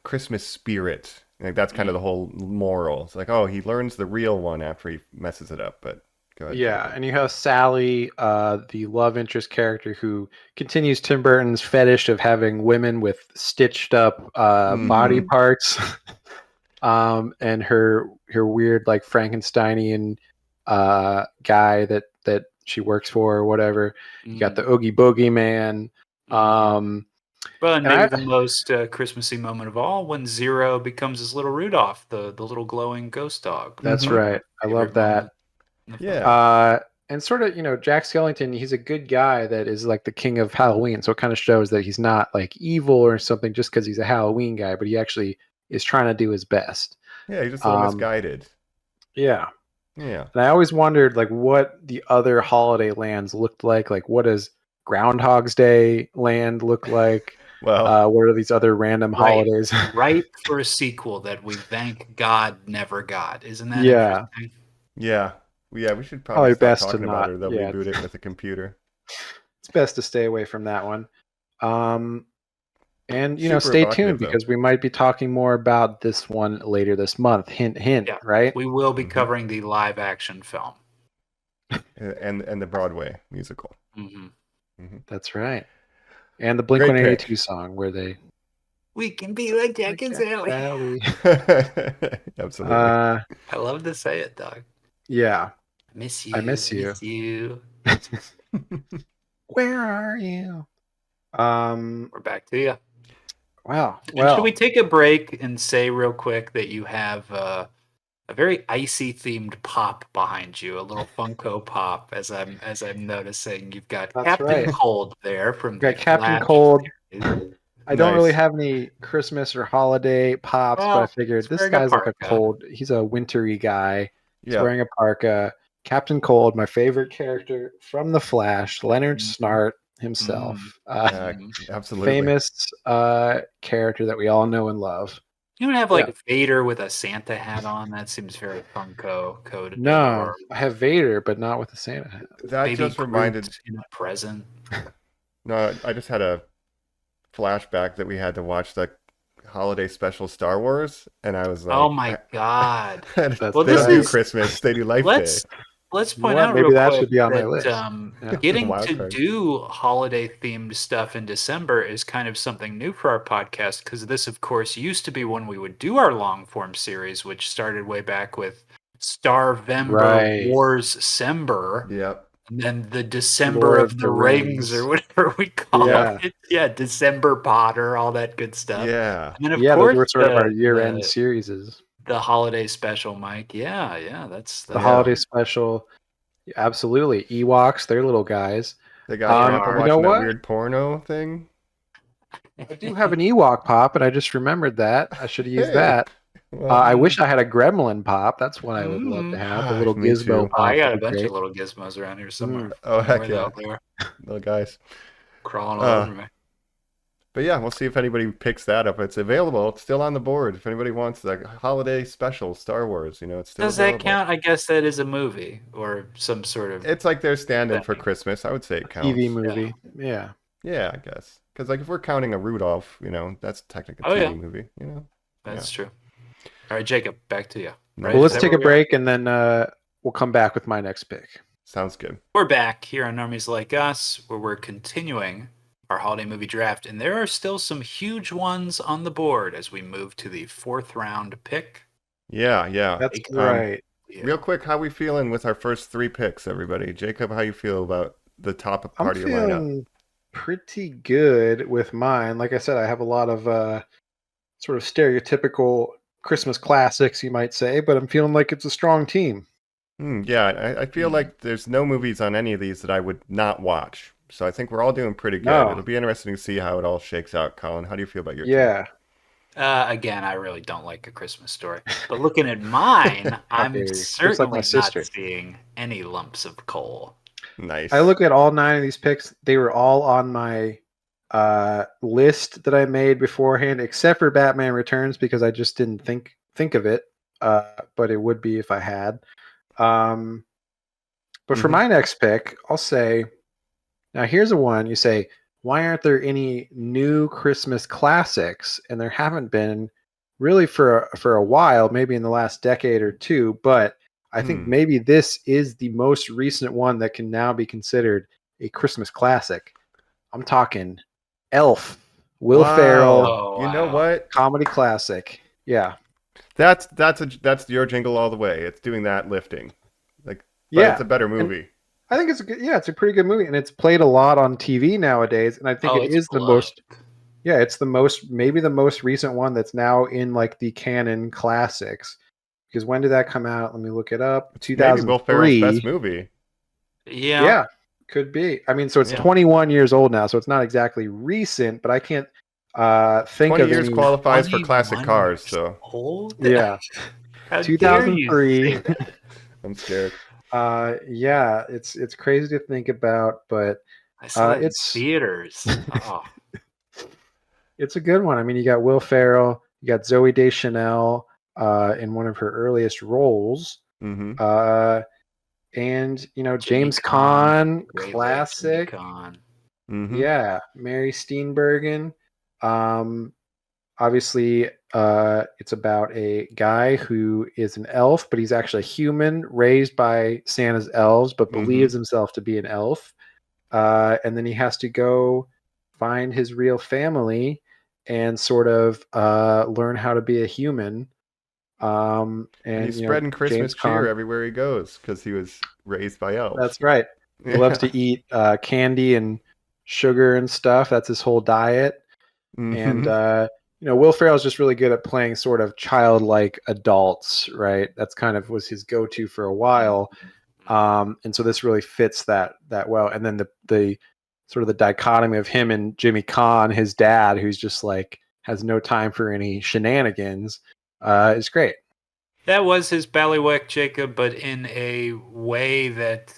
Christmas spirit. Like that's kind of the whole moral. It's like, oh, he learns the real one after he messes it up. But go ahead. Yeah, and you have Sally, the love interest character who continues Tim Burton's fetish of having women with stitched up body parts, and her weird like Frankensteinian guy that she works for or whatever. You got the Oogie Boogie Man. But maybe the most Christmassy moment of all, when Zero becomes his little Rudolph, the little glowing ghost dog. That's right. I love that. Yeah. And sort of, Jack Skellington, he's a good guy that is like the king of Halloween. So it kind of shows that he's not like evil or something just because he's a Halloween guy, but he actually is trying to do his best. Yeah, he's just a little misguided. Yeah. Yeah. And I always wondered like what the other holiday lands looked like. Like what does Groundhog's Day land look like? Well, what are these other random holidays? Right for a sequel that we thank God never got. Isn't that interesting? Yeah. Yeah, we should probably stop best talking to about not- it, or they'll yeah. reboot it with a computer. It's best to stay away from that one. And Super stay evocative, tuned though. because we might be talking more about this one later this month. Hint, hint, Yeah. right? We will be covering the live action film. And the Broadway musical. That's right. And the Blink-182 song where they... We can be like Jack and Sally. Absolutely. I love to say it, dog. Yeah. Miss you. I miss you. Miss you. Where are you? We're back to you. Wow. And Well, should we take a break and say real quick that you have a very icy themed pop behind you, a little Funko Pop, as I'm noticing. You've got That's Captain right. Cold there from got the Captain Flash Cold. series. I don't Nice. really have any Christmas or holiday pops, but I Well, figured he's this wearing a guy's like a parka. cold. He's a wintry guy. He's Yeah. wearing a parka. Captain Cold, my favorite character from The Flash, Leonard Snart himself. Absolutely. Famous character that we all know and love. You don't have like Vader with a Santa hat on. That seems very Funko coded. No, Or I have Vader, but not with the Santa hat. That Baby just reminded. Groot in a present. No, I just had a flashback that we had to watch the holiday special Star Wars, and I was like, Oh my God! Well, Well, they this don't do is- Christmas; they do Life Let's Day. point what? out Maybe real that quick should be on my that, list. Getting to Wildcard. do holiday themed stuff in December is kind of something new for our podcast, because this, of course, used to be when we would do our long form series, which started way back with Starvember Right. Wars Sember, Yep. and then the December Lord of the Rings, or whatever we call Yeah. it. Yeah, December Potter, all that good stuff. Yeah. And then, of Yeah, course, those were sort of our the- year-end the- series. the holiday special, Mike. Yeah, that's The holiday special. Absolutely. Ewoks, they're little guys. They got you up You watching know that what? weird porno thing. I do have an Ewok pop, and I just remembered that. I should have used Hey. that. Well, I wish I had a Gremlin pop. That's what I would love to have. A little Me gizmo too. pop. I got a would be bunch great. of little gizmos around here somewhere. Oh, heck Right yeah. out there, little guys. crawling all over me. But yeah, we'll see if anybody picks that up. It's available. It's still on the board. If anybody wants the holiday special Star Wars, it's still Does that available. count? I guess that is a movie or some sort of. It's like their stand-in for Christmas. I would say it counts. TV movie. Yeah. Yeah, I guess. Because like if we're counting a Rudolph, that's technically a Oh, TV yeah. movie. That's true. All right, Jacob, back to you. Right? Well, Is let's that take a where we are? break, and then we'll come back with my next pick. Sounds good. We're back here on Normies Like Us, where we're continuing our holiday movie draft, and there are still some huge ones on the board as we move to the 4th round pick. Yeah. That's right. Real quick, how we feeling with our first 3 picks, everybody? Jacob, how you feel about the top I'm part of your lineup? feeling pretty good with mine. Like I said, I have a lot of sort of stereotypical Christmas classics, you might say, but I'm feeling like it's a strong team. Yeah, I feel like there's no movies on any of these that I would not watch. So I think we're all doing pretty good. No. It'll be interesting to see how it all shakes out. Colin, how do you feel about your Yeah. team? Again, I really don't like A Christmas Story. But looking at mine, I'm Okay, just certainly like my not sister. seeing any lumps of coal. Nice. I look at all 9 of these picks. They were all on my list that I made beforehand, except for Batman Returns because I just didn't think of it. But it would be if I had. But for my next pick, I'll say, now here's a one. You say, why aren't there any new Christmas classics? And there haven't been really for a while, maybe in the last decade or two. But I think maybe this is the most recent one that can now be considered a Christmas classic. I'm talking Elf, Will Ferrell, Oh, You know wow. what? comedy classic. Yeah. That's your Jingle All the Way. It's doing that lifting. But Yeah. it's a better movie. I think it's a good, it's a pretty good movie, and it's played a lot on TV nowadays. And I think it it's is the beloved. most, it's the most, maybe the most recent one that's now in like the canon classics. Because when did that come out? Let me look it up. Maybe Will Ferrell's 2003. best movie. Yeah. Could be. I mean, so it's Yeah. 21 years old now, so it's not exactly recent, but I can't think 20 of years any. qualifies for classic 21 cars, years so old? Yeah, How dare you 2003. say that? I'm scared. Yeah, it's crazy to think about, but I saw it in it's theaters. Oh, it's a good one. I mean, you got Will Ferrell, you got Zoe Deschanel in one of her earliest roles, Mm-hmm. and Jimmy James Caan, Great Jimmy classic. Caan. Mm-hmm. Yeah, Mary Steenburgen. Obviously, it's about a guy who is an elf, but he's actually a human raised by Santa's elves, but believes himself to be an elf. And then he has to go find his real family and sort of learn how to be a human. And he's spreading Christmas James cheer Caan, everywhere he goes because he was raised by elves. that's right. He loves to eat candy and sugar and stuff. That's his whole diet. And Will Ferrell's just really good at playing sort of childlike adults, right? That's kind of was his go-to for a while, and so this really fits that well. And then the sort of the dichotomy of him and Jimmy Caan, his dad, who's just like has no time for any shenanigans, is great. That was his ballywick, Jacob, but in a way that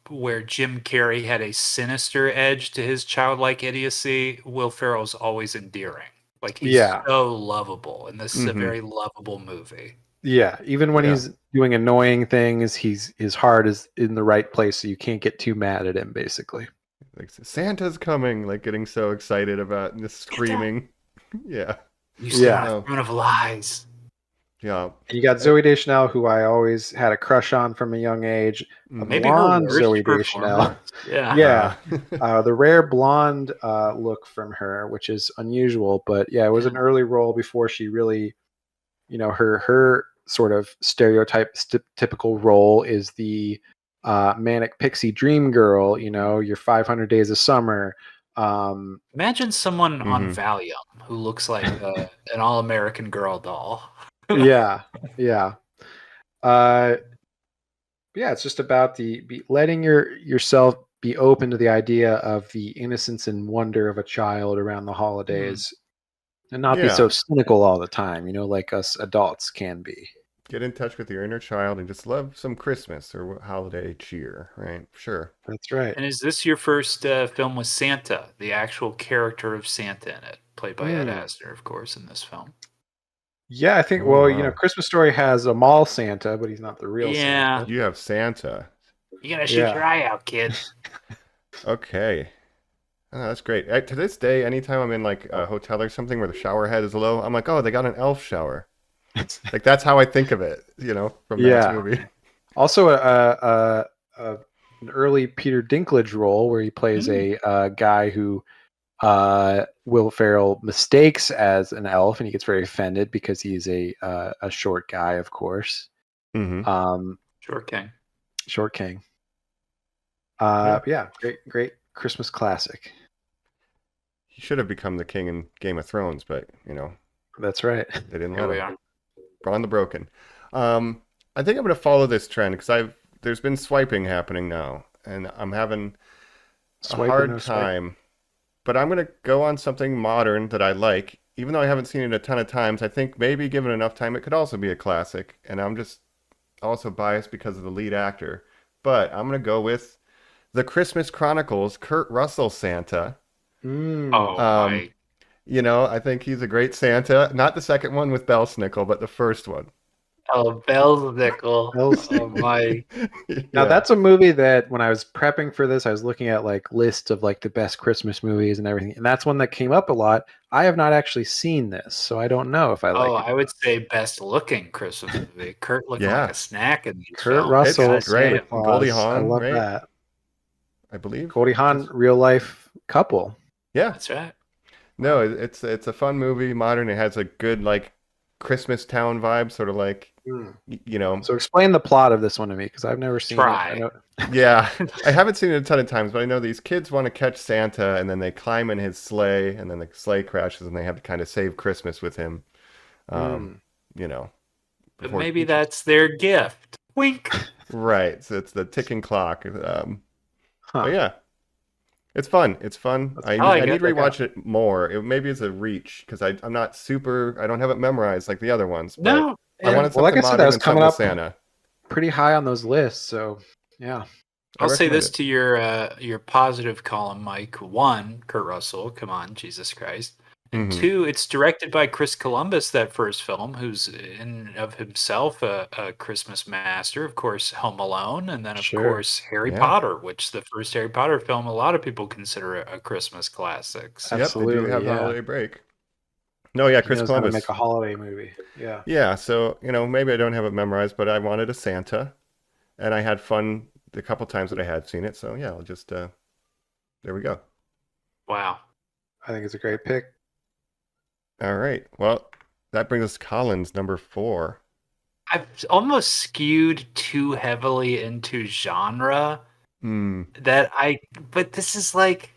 where Jim Carrey had a sinister edge to his childlike idiocy, Will Ferrell's always endearing. Like he's so lovable, and this is a very lovable movie. Yeah, even when he's doing annoying things, his heart is in the right place, so you can't get too mad at him, basically. Like Santa's coming, like getting so excited about and just screaming. Yeah. You stand in front of lies. Yeah. And you got Zoe Deschanel, who I always had a crush on from a young age. A Maybe blonde her worst Zoe Deschanel. Yeah. The rare blonde look from her, which is unusual, but it was an early role before she really, her sort of stereotype typical role is the manic pixie dream girl. Your 500 Days of Summer. Imagine someone on Valium who looks like an all-American girl doll. Yeah. It's just about letting yourself be open to the idea of the innocence and wonder of a child around the holidays, and not be so cynical all the time, like us adults can be. Get in touch with your inner child and just love some Christmas or holiday cheer, right? Sure. That's right. And is this your first film with Santa, the actual character of Santa in it, played by Ed Asner, of course, in this film? Yeah, I think. Christmas Story has a mall Santa, but he's not the real Santa. You have Santa. You gotta shoot your eye out, kid. Okay. Oh, that's great. To this day, anytime I'm in like a hotel or something where the shower head is low, I'm like, oh, they got an elf shower. Like that's how I think of it, from that movie. Also, an early Peter Dinklage role where he plays a guy who Will Ferrell mistakes as an elf, and he gets very offended because he's a short guy, of course. Mm-hmm. Short King. Short King. Yeah. Yeah, great Christmas classic. He should have become the king in Game of Thrones, but That's right. they didn't Here let we him. are. Braun the Broken. I think I'm going to follow this trend because there's been swiping happening now, and I'm having a hard time. But I'm going to go on something modern that I like, even though I haven't seen it a ton of times. I think maybe given enough time, it could also be a classic, and I'm just also biased because of the lead actor. But I'm going to go with the Christmas Chronicles, Kurt Russell Santa. Oh, I think he's a great Santa. Not the second one with Belsnickel, but the first one. Oh, Belsnickel. Oh, my. Now that's a movie that when I was prepping for this, I was looking at like lists of like the best Christmas movies and everything, and that's one that came up a lot. I have not actually seen this, so I don't know if I like it. I would say best looking Christmas movie. Kurt looking like a snack in these Kurt films. Russell, It's great. Santa Claus. Goldie Hawn, I love right? that. I believe Goldie Hawn, real life couple. Yeah, that's right. No, it's a fun movie, modern. It has a good like Christmas town vibe, sort of like So explain the plot of this one to me because I've never seen it. Yeah, I haven't seen it a ton of times, but I know these kids want to catch Santa, and then they climb in his sleigh, and then the sleigh crashes, and they have to kind of save Christmas with him. But maybe that's their gift. Wink. Right. So it's the ticking clock. But yeah. It's fun. I need to rewatch it more. Maybe it's a reach because I'm not super. I don't have it memorized like the other ones. But No. I wanted something like I said, modern I was and coming something up with Santa. pretty high on those lists. So yeah. I'll say this to your positive column, Mike. 1, Kurt Russell. Come on, Jesus Christ. And 2, it's directed by Chris Columbus, that first film, who's in and of himself a Christmas master. Of course, Home Alone, and then, of course, Harry Potter, which the first Harry Potter film, a lot of people consider a Christmas classic. So. Absolutely, they do have the holiday break. No, yeah, Chris Columbus. How to make a holiday movie. Yeah. Yeah, so, maybe I don't have it memorized, but I wanted a Santa, and I had fun the couple times that I had seen it. So, yeah, I'll just, there we go. Wow. I think it's a great pick. All right. Well, that brings us to Colin's number 4. I've almost skewed too heavily into genre but this is like,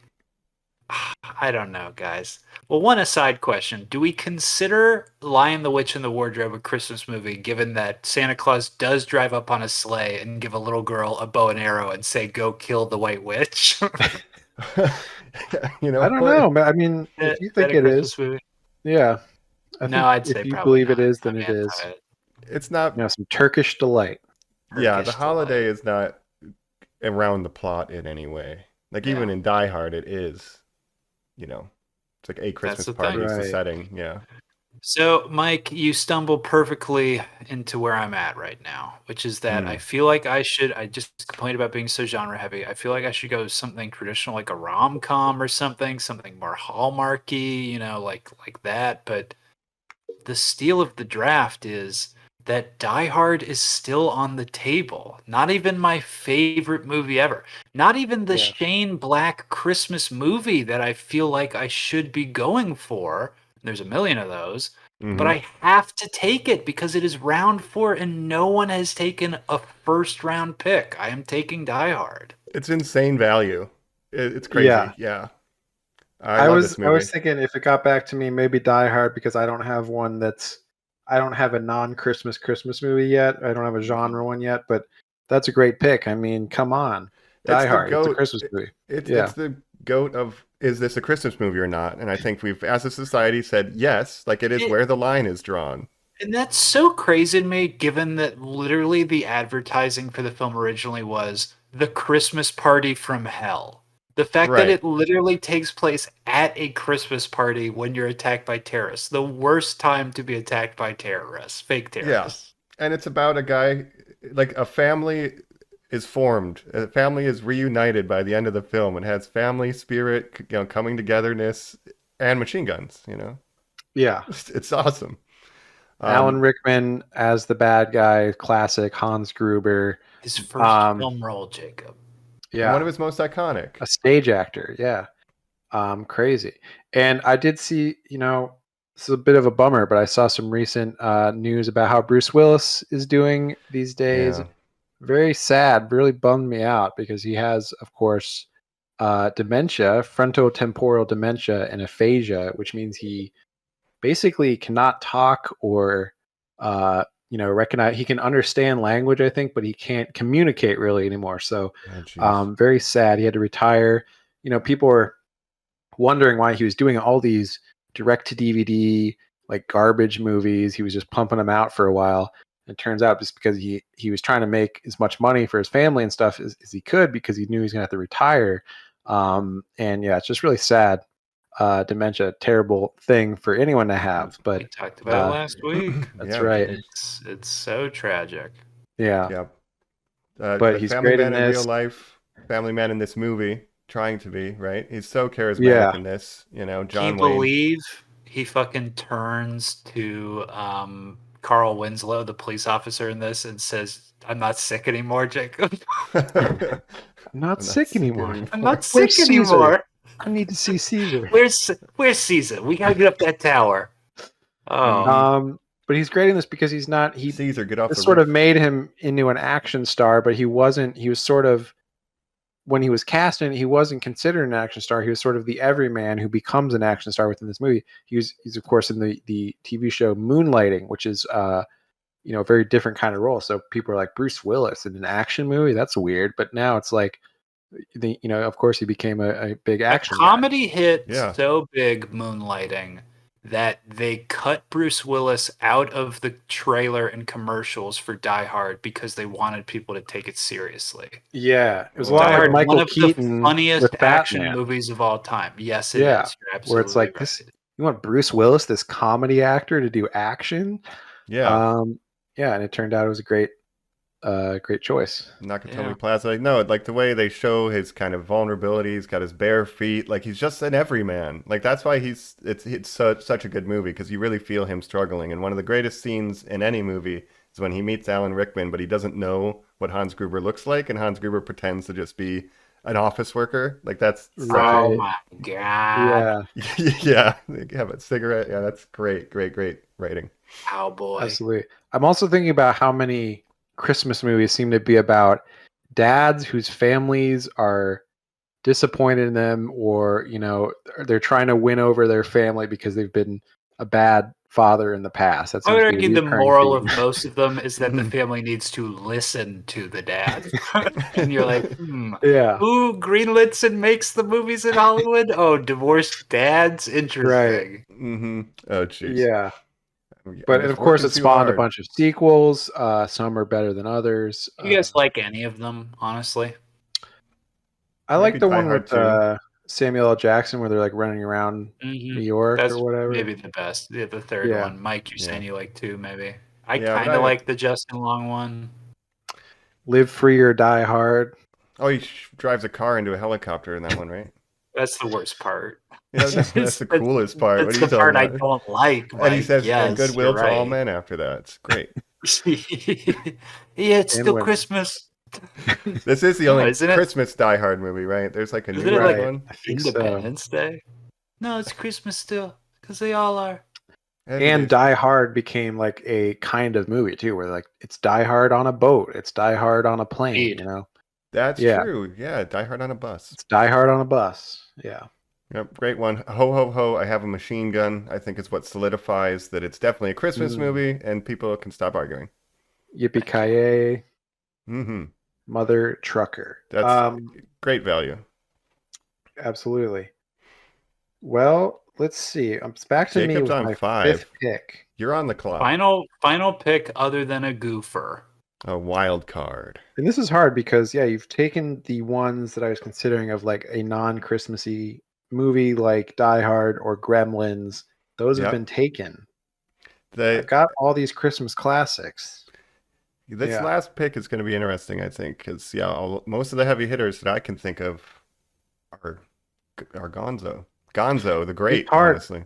I don't know, guys. Well, one aside question. Do we consider Lion, the Witch, and the Wardrobe a Christmas movie, given that Santa Claus does drive up on a sleigh and give a little girl a bow and arrow and say, go kill the White Witch? I don't know. But I mean, if you think it is. Movie? Yeah. I'd say if you probably believe not. it is, then it is. It's not. Some Turkish delight. Yeah, the holiday is not around the plot in any way. Like even in Die Hard, it is. It's like a Christmas party is the setting. Yeah. So, Mike, you stumble perfectly into where I'm at right now, which is that I feel like I just complained about being so genre heavy. I feel like I should go something traditional, like a rom-com or something more Hallmarky, like that. But the steal of the draft is that Die Hard is still on the table. Not even my favorite movie ever. Not even the Shane Black Christmas movie that I feel like I should be going for. There's a million of those, but I have to take it because it is round 4 and no one has taken a first round pick. I am taking Die Hard. It's insane value. It's crazy. Yeah. I was thinking if it got back to me, maybe Die Hard because I don't have one I don't have a non-Christmas Christmas movie yet. I don't have a genre one yet, but that's a great pick. I mean, come on. Die Hard. It's a Christmas movie. It's the goat of, is this a Christmas movie or not? And I think we've, as a society, said yes, like it is where the line is drawn. And that's so crazy to me, given that literally the advertising for the film originally was the Christmas party from hell. The fact that it literally takes place at a Christmas party when you're attacked by terrorists. The worst time to be attacked by terrorists, fake terrorists. Yeah. And it's about a guy, like a family is formed. A family is reunited by the end of the film and has family spirit, coming togetherness and machine guns, Yeah. It's awesome. Alan Rickman as the bad guy, classic. Hans Gruber. His first film role, Jacob. Yeah. One of his most iconic. A stage actor, yeah. Crazy. And I did see, this is a bit of a bummer, but I saw some recent news about how Bruce Willis is doing these days. Yeah. Very sad, really bummed me out because he has, of course, dementia, frontotemporal dementia, and aphasia, which means he basically cannot talk or recognize. He can understand language, I think, but he can't communicate really anymore. So very sad. He had to retire. People were wondering why he was doing all these direct to DVD like garbage movies. He was just pumping them out for a while. It turns out just because he was trying to make as much money for his family and stuff as he could, because he knew he was going to have to retire. It's just really sad. Dementia, terrible thing for anyone to have. But we talked about it last week. That's right. It's so tragic. Yeah. Yeah. But he's family great man in in this. real life. Family man in this movie, trying to be right. He's so charismatic in this. John Can you Wayne. believe he fucking turns to Carl Winslow, the police officer in this, and says, "I'm not sick anymore, Jacob. I'm not sick anymore. I'm not sick anymore. I need to see Caesar." Where's Caesar? We gotta get up that tower. Oh, but he's great in this because he's not. Caesar, get off This the sort roof. of made him into an action star, but he wasn't. He was sort of, when he was cast in, he wasn't considered an action star. He was sort of the everyman who becomes an action star within this movie. He's of course in the TV show Moonlighting, which is a very different kind of role. So people are like, Bruce Willis in an action movie? That's weird. But now it's like, of course he became a big action comedy guy. hit so big, Moonlighting, that they cut Bruce Willis out of the trailer and commercials for Die Hard because they wanted people to take it seriously. Yeah, it was a Die lot like Hard, Michael one of Keaton the funniest with action Batman. movies of all time. Yes, it is. You're absolutely where it's like right. this. You want Bruce Willis, this comedy actor, to do action? Yeah. And it turned out it was a great choice. Nakatomi Plaza. No, like the way they show his kind of vulnerability. He's got his bare feet. Like he's just an everyman. Like that's why it's such a good movie, because you really feel him struggling. And one of the greatest scenes in any movie is when he meets Alan Rickman, but he doesn't know what Hans Gruber looks like, and Hans Gruber pretends to just be an office worker. Like that's oh my god. Yeah. They have a cigarette. Yeah, that's great writing. Cowboy. Absolutely. I'm also thinking about how many Christmas movies seem to be about dads whose families are disappointed in them, or they're trying to win over their family because they've been a bad father in the past. I would argue the moral of most of them is that the family needs to listen to the dad. And you're like, who greenlits and makes the movies in Hollywood? Oh, divorced dads? Interesting. Right. Mm-hmm. Oh, jeez. Yeah. But of course, it spawned a bunch of sequels. Some are better than others. You guys like any of them, honestly? I like the one with Samuel L. Jackson where they're like running around New York or whatever. Maybe the best. Yeah, the third one. Mike, you're saying you like two, maybe. I kind of like the Justin Long one. Live Free or Die Hard. Oh, he drives a car into a helicopter in that one, right? That's the worst part. Yeah, that's the coolest part. That's the part I don't like. Mike. And he says, goodwill to all men after that. It's great. Yeah, it's still Christmas. This is the only Christmas Die Hard movie, right? There's like a New Year's one. Independence Day? No, it's Christmas still, because they all are. And Die Hard became like a kind of movie too, where like it's Die Hard on a boat, it's Die Hard on a plane, That's true. Yeah, Die Hard on a bus. It's Die Hard on a bus. Yeah. Yep, great one. Ho ho ho! I have a machine gun. I think it's what solidifies that it's definitely a Christmas movie, and people can stop arguing. Yippee ki-yay! Mm-hmm. Mother trucker. That's great value. Absolutely. Well, let's see. It's back to Jacob's me with on my 5. fifth pick. You're on the clock. Final pick other than a goofer. A wild card. And this is hard because you've taken the ones that I was considering of like a non-Christmassy movie like Die Hard or Gremlins. Those have been taken. I've got all these Christmas classics. This last pick is going to be interesting, I think, because most of the heavy hitters that I can think of are Gonzo. Gonzo, the Great, honestly.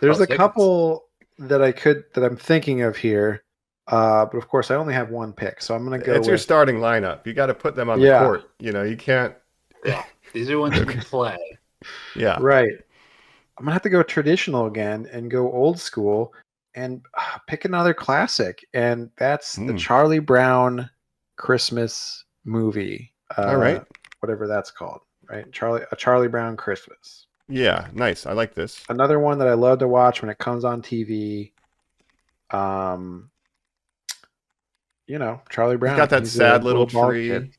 There's a couple that I'm thinking of here, but of course I only have one pick, so I'm going to go. It's your starting lineup. You got to put them on the court. You can't. Yeah, these are ones you can play. Yeah, right. I'm gonna have to go traditional again and go old school and pick another classic, and that's the Charlie Brown Christmas movie. All right. Whatever that's called, right? A Charlie Brown Christmas. Yeah, nice. I like this. Another one that I love to watch when it comes on TV. Charlie Brown. He's got that He's sad a little bald tree kid.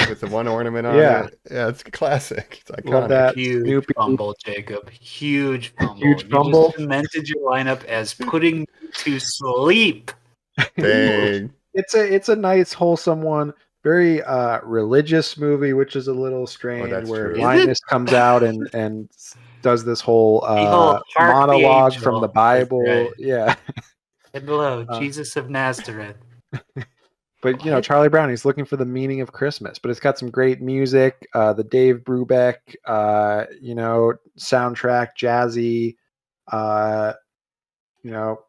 with the one ornament on Yeah. it. Yeah, it's classic. It's iconic. Love that. Huge Snoopy. fumble, Jacob. Huge fumble. Huge You fumble. just cemented your lineup as putting me to sleep. Dang. It's a nice, wholesome one. Very religious movie, which is a little strange. that's Where true. Linus comes out and does this whole Behold, hark the monologue angel, from the that's Bible. right. Yeah. Hello, Jesus of Nazareth. But Charlie Brown, he's looking for the meaning of Christmas. But it's got some great music. The Dave Brubeck, soundtrack, jazzy,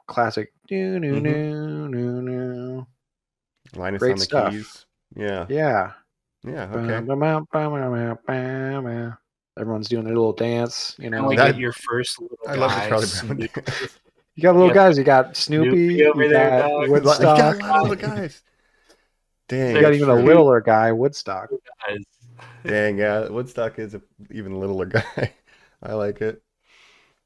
classic. Linus Great on the stuff. keys. Yeah. Yeah. Yeah, okay. Everyone's doing their little dance. Only That- get your first little I love the guy, Charlie Brown Snoopy. dance. You got little Yep. guys. You got Snoopy. Snoopy over you there, got dog. You Woodstock. got a lot of little guys. Dang. You got even a true. littler guy, Woodstock. Guys. Dang, yeah. Woodstock is an even littler guy. I like it.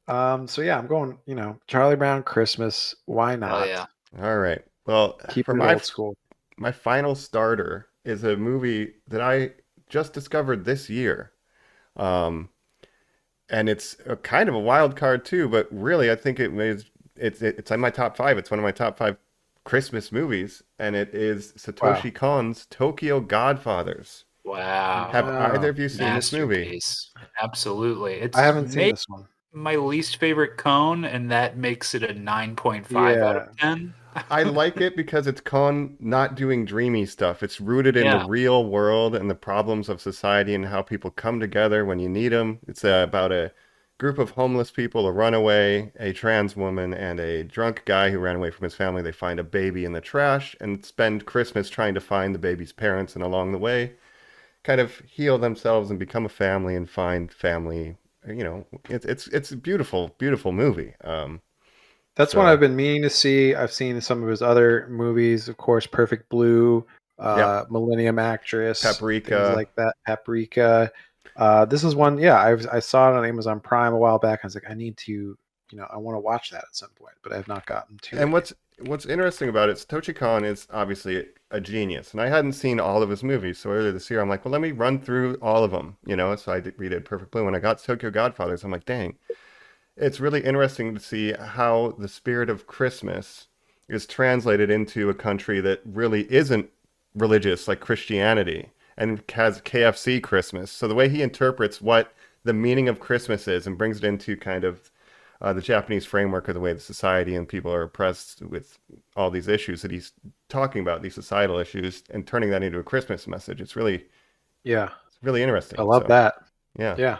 So yeah, I'm going. Charlie Brown Christmas. Why not? Oh yeah. All right. Well, Keep for it my old school. my final starter is a movie that I just discovered this year. And it's a kind of a wild card too, but really I think it's in my top 5. It's one of my top 5 Christmas movies, and it is Satoshi Kon's Tokyo Godfathers. Wow. Have either of you seen this movie? Masterpiece. Absolutely. It's I haven't seen maybe this one. my least favorite cone, and that makes it a 9.5 out Yeah. of 10. I like it because it's Kon not doing dreamy stuff. It's rooted in the real world and the problems of society and how people come together when you need them. It's about a group of homeless people, a runaway, a trans woman, and a drunk guy who ran away from his family. They find a baby in the trash and spend Christmas trying to find the baby's parents, and along the way kind of heal themselves and become a family and find family. It's a beautiful, beautiful movie. That's one I've been meaning to see. I've seen some of his other movies, of course, Perfect Blue, Millennium Actress, Paprika. things like that. Paprika. This is one. Yeah, I saw it on Amazon Prime a while back. I was like, I need to, I want to watch that at some point, but I have not gotten to. And it. what's interesting about it, Satoshi Kon is obviously a genius, and I hadn't seen all of his movies. So earlier this year, I'm like, well, let me run through all of them. So I redid Perfect Blue. When I got Tokyo Godfathers, I'm like, dang. It's really interesting to see how the spirit of Christmas is translated into a country that really isn't religious like Christianity and has KFC Christmas. So the way he interprets what the meaning of Christmas is and brings it into kind of the Japanese framework of the way the society and people are oppressed with all these issues that he's talking about, these societal issues, and turning that into a Christmas message. It's really interesting. I love that. Yeah. Yeah.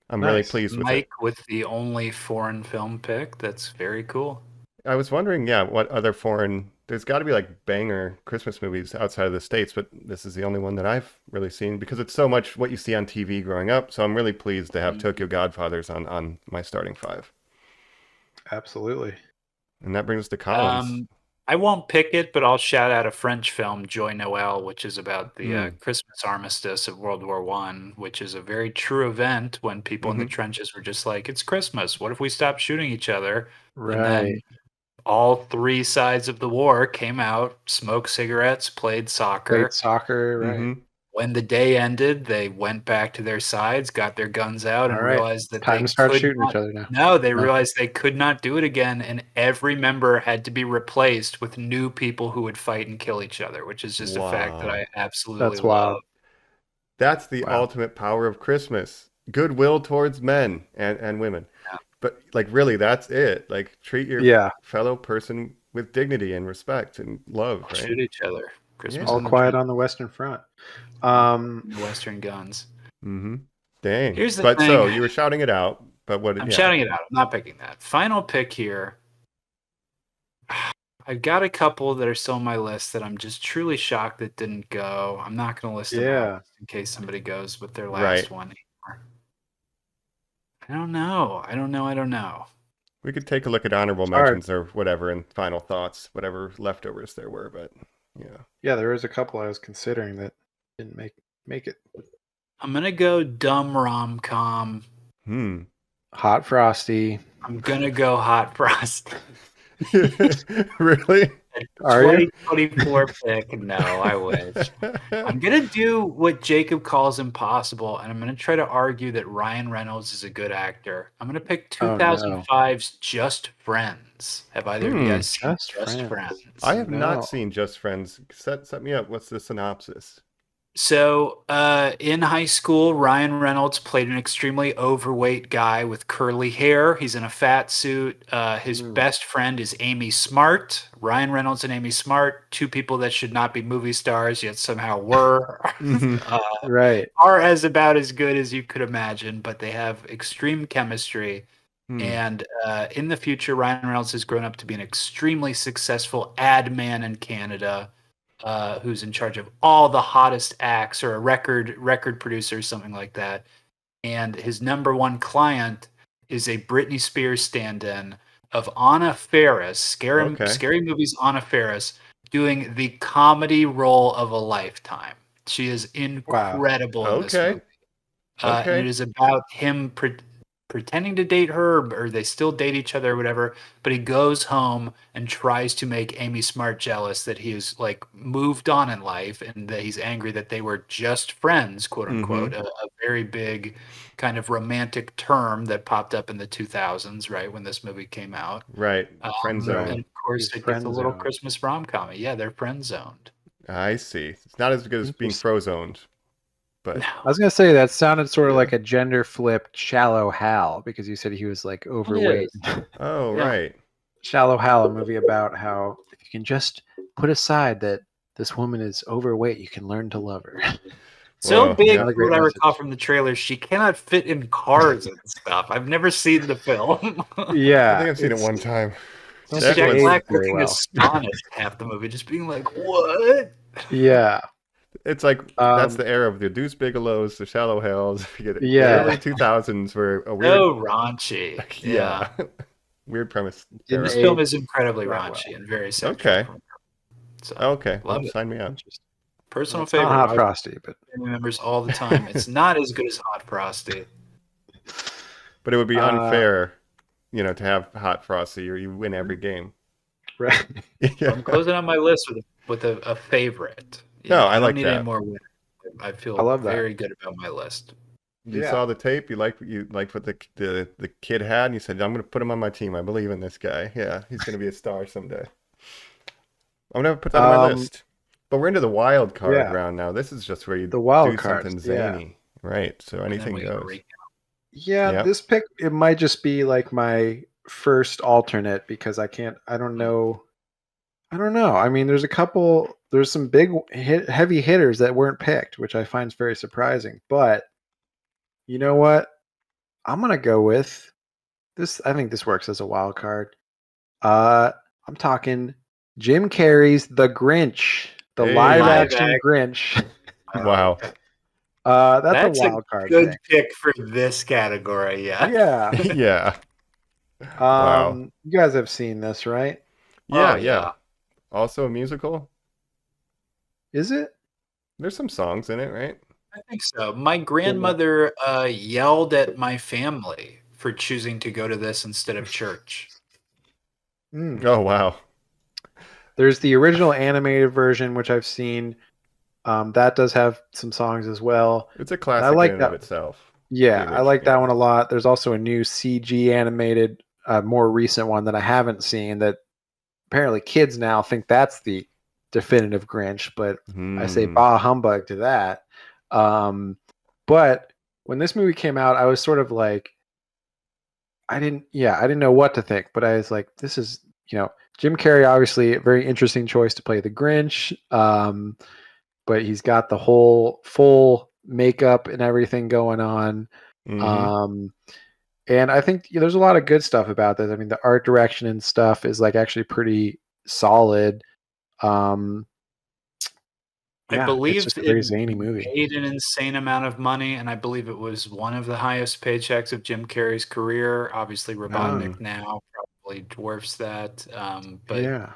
I'm really pleased with it. Mike with the only foreign film pick. That's very cool. I was wondering, what other foreign... There's got to be like banger Christmas movies outside of the States, but this is the only one that I've really seen because it's so much what you see on TV growing up. So I'm really pleased to have Tokyo Godfathers on my starting 5. Absolutely. And that brings us to Colin's. I won't pick it, but I'll shout out a French film, Joy Noel, which is about the Christmas armistice of World War I, which is a very true event when people in the trenches were just like, it's Christmas. What if we stop shooting each other? Right. And then all 3 sides of the war came out, smoked cigarettes, played soccer. Right. When the day ended, they went back to their sides, got their guns out, and realized that Time they to start could shooting not, each other now. No, they realized they could not do it again, and every member had to be replaced with new people who would fight and kill each other, which is just a fact that I absolutely That's wild. love. That's the ultimate power of Christmas. Goodwill towards men and women. Yeah. But like really, that's it. Like treat your fellow person with dignity and respect and love. Right? Shoot each other. Christmas All quiet on the Western Front. Western guns. Mm-hmm. Dang. Here's the but thing. so you were shouting it out. But what? I'm shouting it out. I'm not picking that. Final pick here. I've got a couple that are still on my list that I'm just truly shocked that didn't go. I'm not going to list them out in case somebody goes with their last one. I don't know. We could take a look at honorable Hard. mentions or whatever and final thoughts, whatever leftovers there were. But yeah, Yeah, there was a couple I was considering that didn't make it. I'm gonna go dumb rom-com. Hot Frosty. I'm gonna go Hot Frost. Really? Are you? 2024 pick. No, I wish. I'm gonna do what Jacob calls impossible, and I'm gonna try to argue that Ryan Reynolds is a good actor. I'm gonna pick Oh, no. 2005's Just Friends. Have either of you guys seen Just Friends. I have No. not seen Just Friends. Set me up. What's the synopsis? So, in high school, Ryan Reynolds played an extremely overweight guy with curly hair. He's in a fat suit. His best friend is Amy Smart. Ryan Reynolds and Amy Smart, two people that should not be movie stars, yet somehow were, Right. are as about as good as you could imagine, but they have extreme chemistry. And in the future, Ryan Reynolds has grown up to be an extremely successful ad man in Canada. Who's in charge of all the hottest acts, or a record producer, something like that. And his number one client is a Britney Spears stand-in of Anna Faris, scary movies Anna Faris, doing the comedy role of a lifetime. She is incredible in this movie. And it is about him pretending to date her, or they still date each other or whatever, but he goes home and tries to make Amy Smart jealous that he is like moved on in life, and that he's angry that they were just friends, quote unquote, a very big kind of romantic term that popped up in the 2000s, right, when this movie came out. Right, friend zone. And of course it gets a little Christmas rom-com. Yeah, they're friend zoned. I see. It's not as good as being frozoned. But I was gonna say that sounded sort of like a gender flipped Shallow Hal, because you said he was like overweight. Oh, right. Shallow Hal, a movie about how if you can just put aside that this woman is overweight, you can learn to love her. So Whoa, big, yeah. what I recall from the trailer, she cannot fit in cars and stuff. I've never seen the film. Yeah, I think I've seen it one time. Jack That was- Black very looking well. astonished half the movie, just being like, "What?" Yeah. It's like that's the era of the Deuce Bigelows, the Shallow Hells. You get it. Yeah. The early 2000s were a weird. So raunchy. Yeah. Weird premise. This era. film is incredibly raunchy and very sexual. Okay. So, Okay. love Well, it. sign me up. Personal It's not favorite. Hot I Frosty, but remembers all the time. It's not as good as Hot Frosty. But it would be unfair, to have Hot Frosty, or you win every game. right. I'm closing out my list with a favorite. No, I don't like need that. any more winners. I feel I love that. very good about my list. You Yeah. saw the tape. You liked what the kid had, and you said, "I'm going to put him on my team. I believe in this guy. Yeah, he's going to be a star someday." I'm going to put that on my list. But we're into the wild card round now. This is just where you The wild do cards, something zany, right? So anything we gotta goes. Yeah, Yep. this pick, it might just be like my first alternate, because I don't know. I mean, there's some big heavy hitters that weren't picked, which I find very surprising. But you know what? I'm going to go with this. I think this works as a wild card. I'm talking Jim Carrey's The Grinch, the Hey. live Live action action. Grinch. Wow. That's a wild card good pick. pick for this category. Yeah. Yeah. Yeah. Wow. You guys have seen this, right? Yeah. Oh, Yeah. Also a musical. Is it? There's some songs in it, right? I think so. My grandmother yelled at my family for choosing to go to this instead of church. Oh wow. There's the original animated version, which I've seen. That does have some songs as well. It's a classic like in and that. of itself. Yeah, The I like original. that one a lot. There's also a new CG animated, more recent one that I haven't seen, that apparently kids now think that's the definitive Grinch, but I say bah humbug to that. But when this movie came out, I was sort of like, I didn't know what to think, but I was like, this is, Jim Carrey, obviously a very interesting choice to play the Grinch. But he's got the whole full makeup and everything going on. And I think there's a lot of good stuff about this. I mean, the art direction and stuff is like actually pretty solid. I Yeah, believe it's just a it very zany movie. made an insane amount of money, and I believe it was one of the highest paychecks of Jim Carrey's career. Obviously, Robotnik now probably dwarfs that. But Yeah.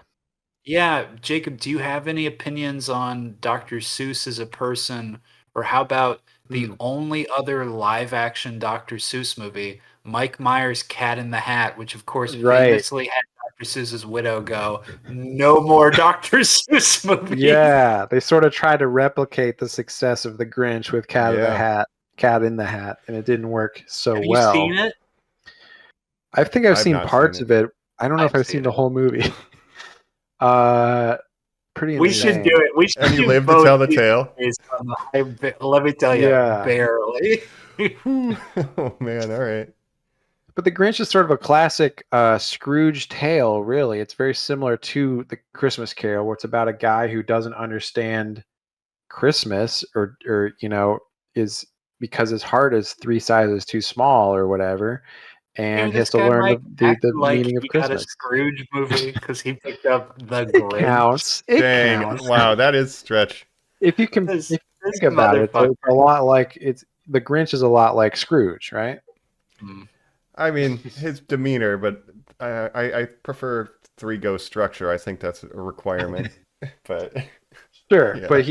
yeah, Jacob, do you have any opinions on Dr. Seuss as a person, or how about the only other live-action Dr. Seuss movie, Mike Myers' Cat in the Hat, which of course Right. famously had Dr. Seuss's widow go, "No more Dr. Seuss movies." Yeah, they sort of tried to replicate the success of the Grinch with Cat in the Hat, and it didn't work so Have you well. seen it? I think I've seen not parts seen of it. I don't know if I've I've seen seen the it. whole movie. Pretty We insane. should do it. We should And you do live to both tell the these tale. movies on let me tell you, Yeah. barely. Oh man, all right. But the Grinch is sort of a classic Scrooge tale, really. It's very similar to the Christmas Carol, where it's about a guy who doesn't understand Christmas or is because his heart is 3 sizes too small or whatever, and he has to learn the meaning of he got a Christmas. Scrooge movie because he picked up the Grinch. Counts. It Dang. counts. Wow, that is stretch. If you can This think about it, motherfucker. it's a lot like the Grinch is a lot like Scrooge, right? I mean, his demeanor, but I prefer 3 ghost structure. I think that's a requirement. But Sure, yeah. but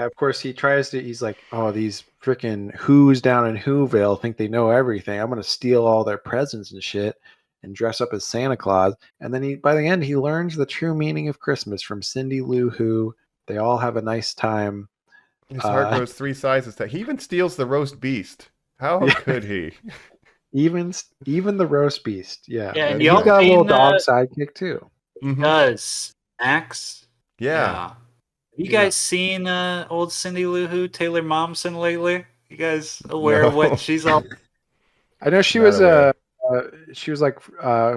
of course he tries to. He's like, oh, these freaking Who's down in Whoville think they know everything. I'm gonna steal all their presents and shit, and dress up as Santa Claus. And then by the end, he learns the true meaning of Christmas from Cindy Lou Who. They all have a nice time. His heart goes 3 sizes. He even steals the roast beast. How could he? Even the roast beast, yeah. Yeah, and He's y'all got a little seen, dog sidekick too. Does Max? Yeah. Have you guys seen old Cindy Lou Who, Taylor Momsen lately? You guys aware of what she's all? I know she Not was aware. she was like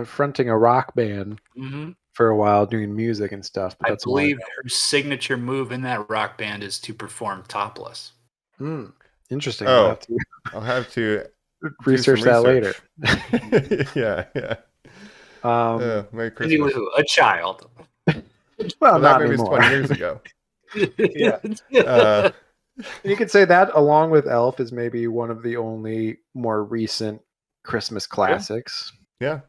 fronting a rock band for a while, doing music and stuff. But I that's all I believe know. her signature move in that rock band is to perform topless. Interesting. Oh, I'll have to research that later. yeah. Merry Cindy Lou Christmas. Who, a child. Well, That not movie was anymore. 20 years ago. Yeah. You could say that, along with Elf, is maybe one of the only more recent Christmas classics. Yeah.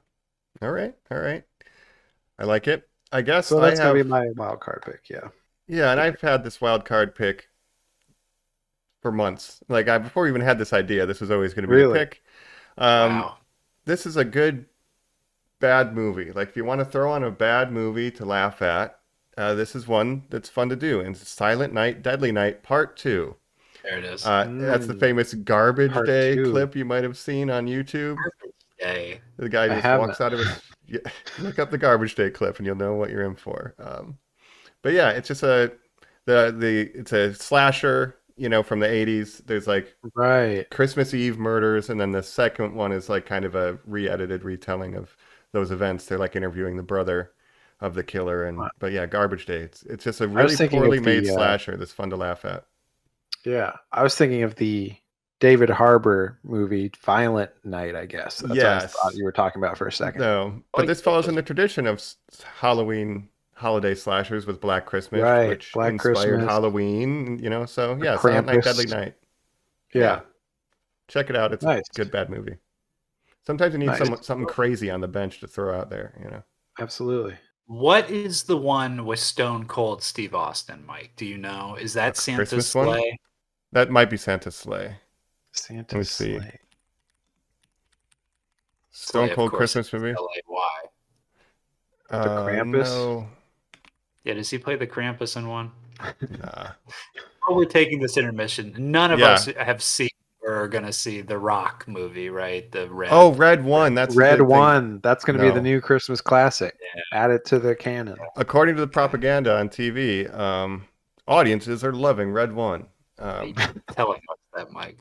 All right. I like it. I guess So that's I gonna have, be my wild card pick. Yeah. Yeah, and I've had this wild card pick for months. Like before we even had this idea, this was always going to be Really? the pick. Wow. This is a good bad movie. Like if you want to throw on a bad movie to laugh at, this is one that's fun to do. And it's Silent Night, Deadly Night, Part 2. There it is. That's the famous Garbage Part Day 2. clip you might have seen on YouTube. Yay. The guy I just haven't. walks out of his. Yeah, look up the Garbage Day clip, and you'll know what you're in for. But yeah, it's just it's a slasher, from the 80s. There's like Right. Christmas Eve murders, and then the second one is like kind of a re-edited retelling of those events. They're like interviewing the brother of the killer, but yeah, Garbage Day. It's just a really thinking of poorly made the, slasher that's fun to laugh at. Yeah. I was thinking of the David Harbour movie, Violent Night, I guess. That's what I Yes. thought you were talking about for a second. No, but this follows in the tradition of Halloween holiday slashers with Black Christmas, Right, which Black inspired Christmas. Halloween. So yeah, Silent Night, Krampus. Deadly Night. Yeah. Check it out. It's Nice. a good bad movie. Sometimes you need Nice. something crazy on the bench to throw out there. Absolutely. What is the one with Stone Cold Steve Austin, Mike? Do you know? Is that Santa's Christmas one? sleigh? That might be Santa's Sleigh. Santa's Let me see. Sleigh. Stone Sleigh, of Cold course, Christmas movie. L-A-Y. The Krampus? No. Yeah, does he play the Krampus in one? Nah. Oh, we're taking this intermission. None of Yeah. us have seen or are going to see the Rock movie, right? The Red. Oh, Red One. That's the Red good thing. One. That's going to be the No. new Christmas classic. Yeah. Add it to the canon. According to the propaganda on TV, audiences are loving Red One. Telling us that, Mike.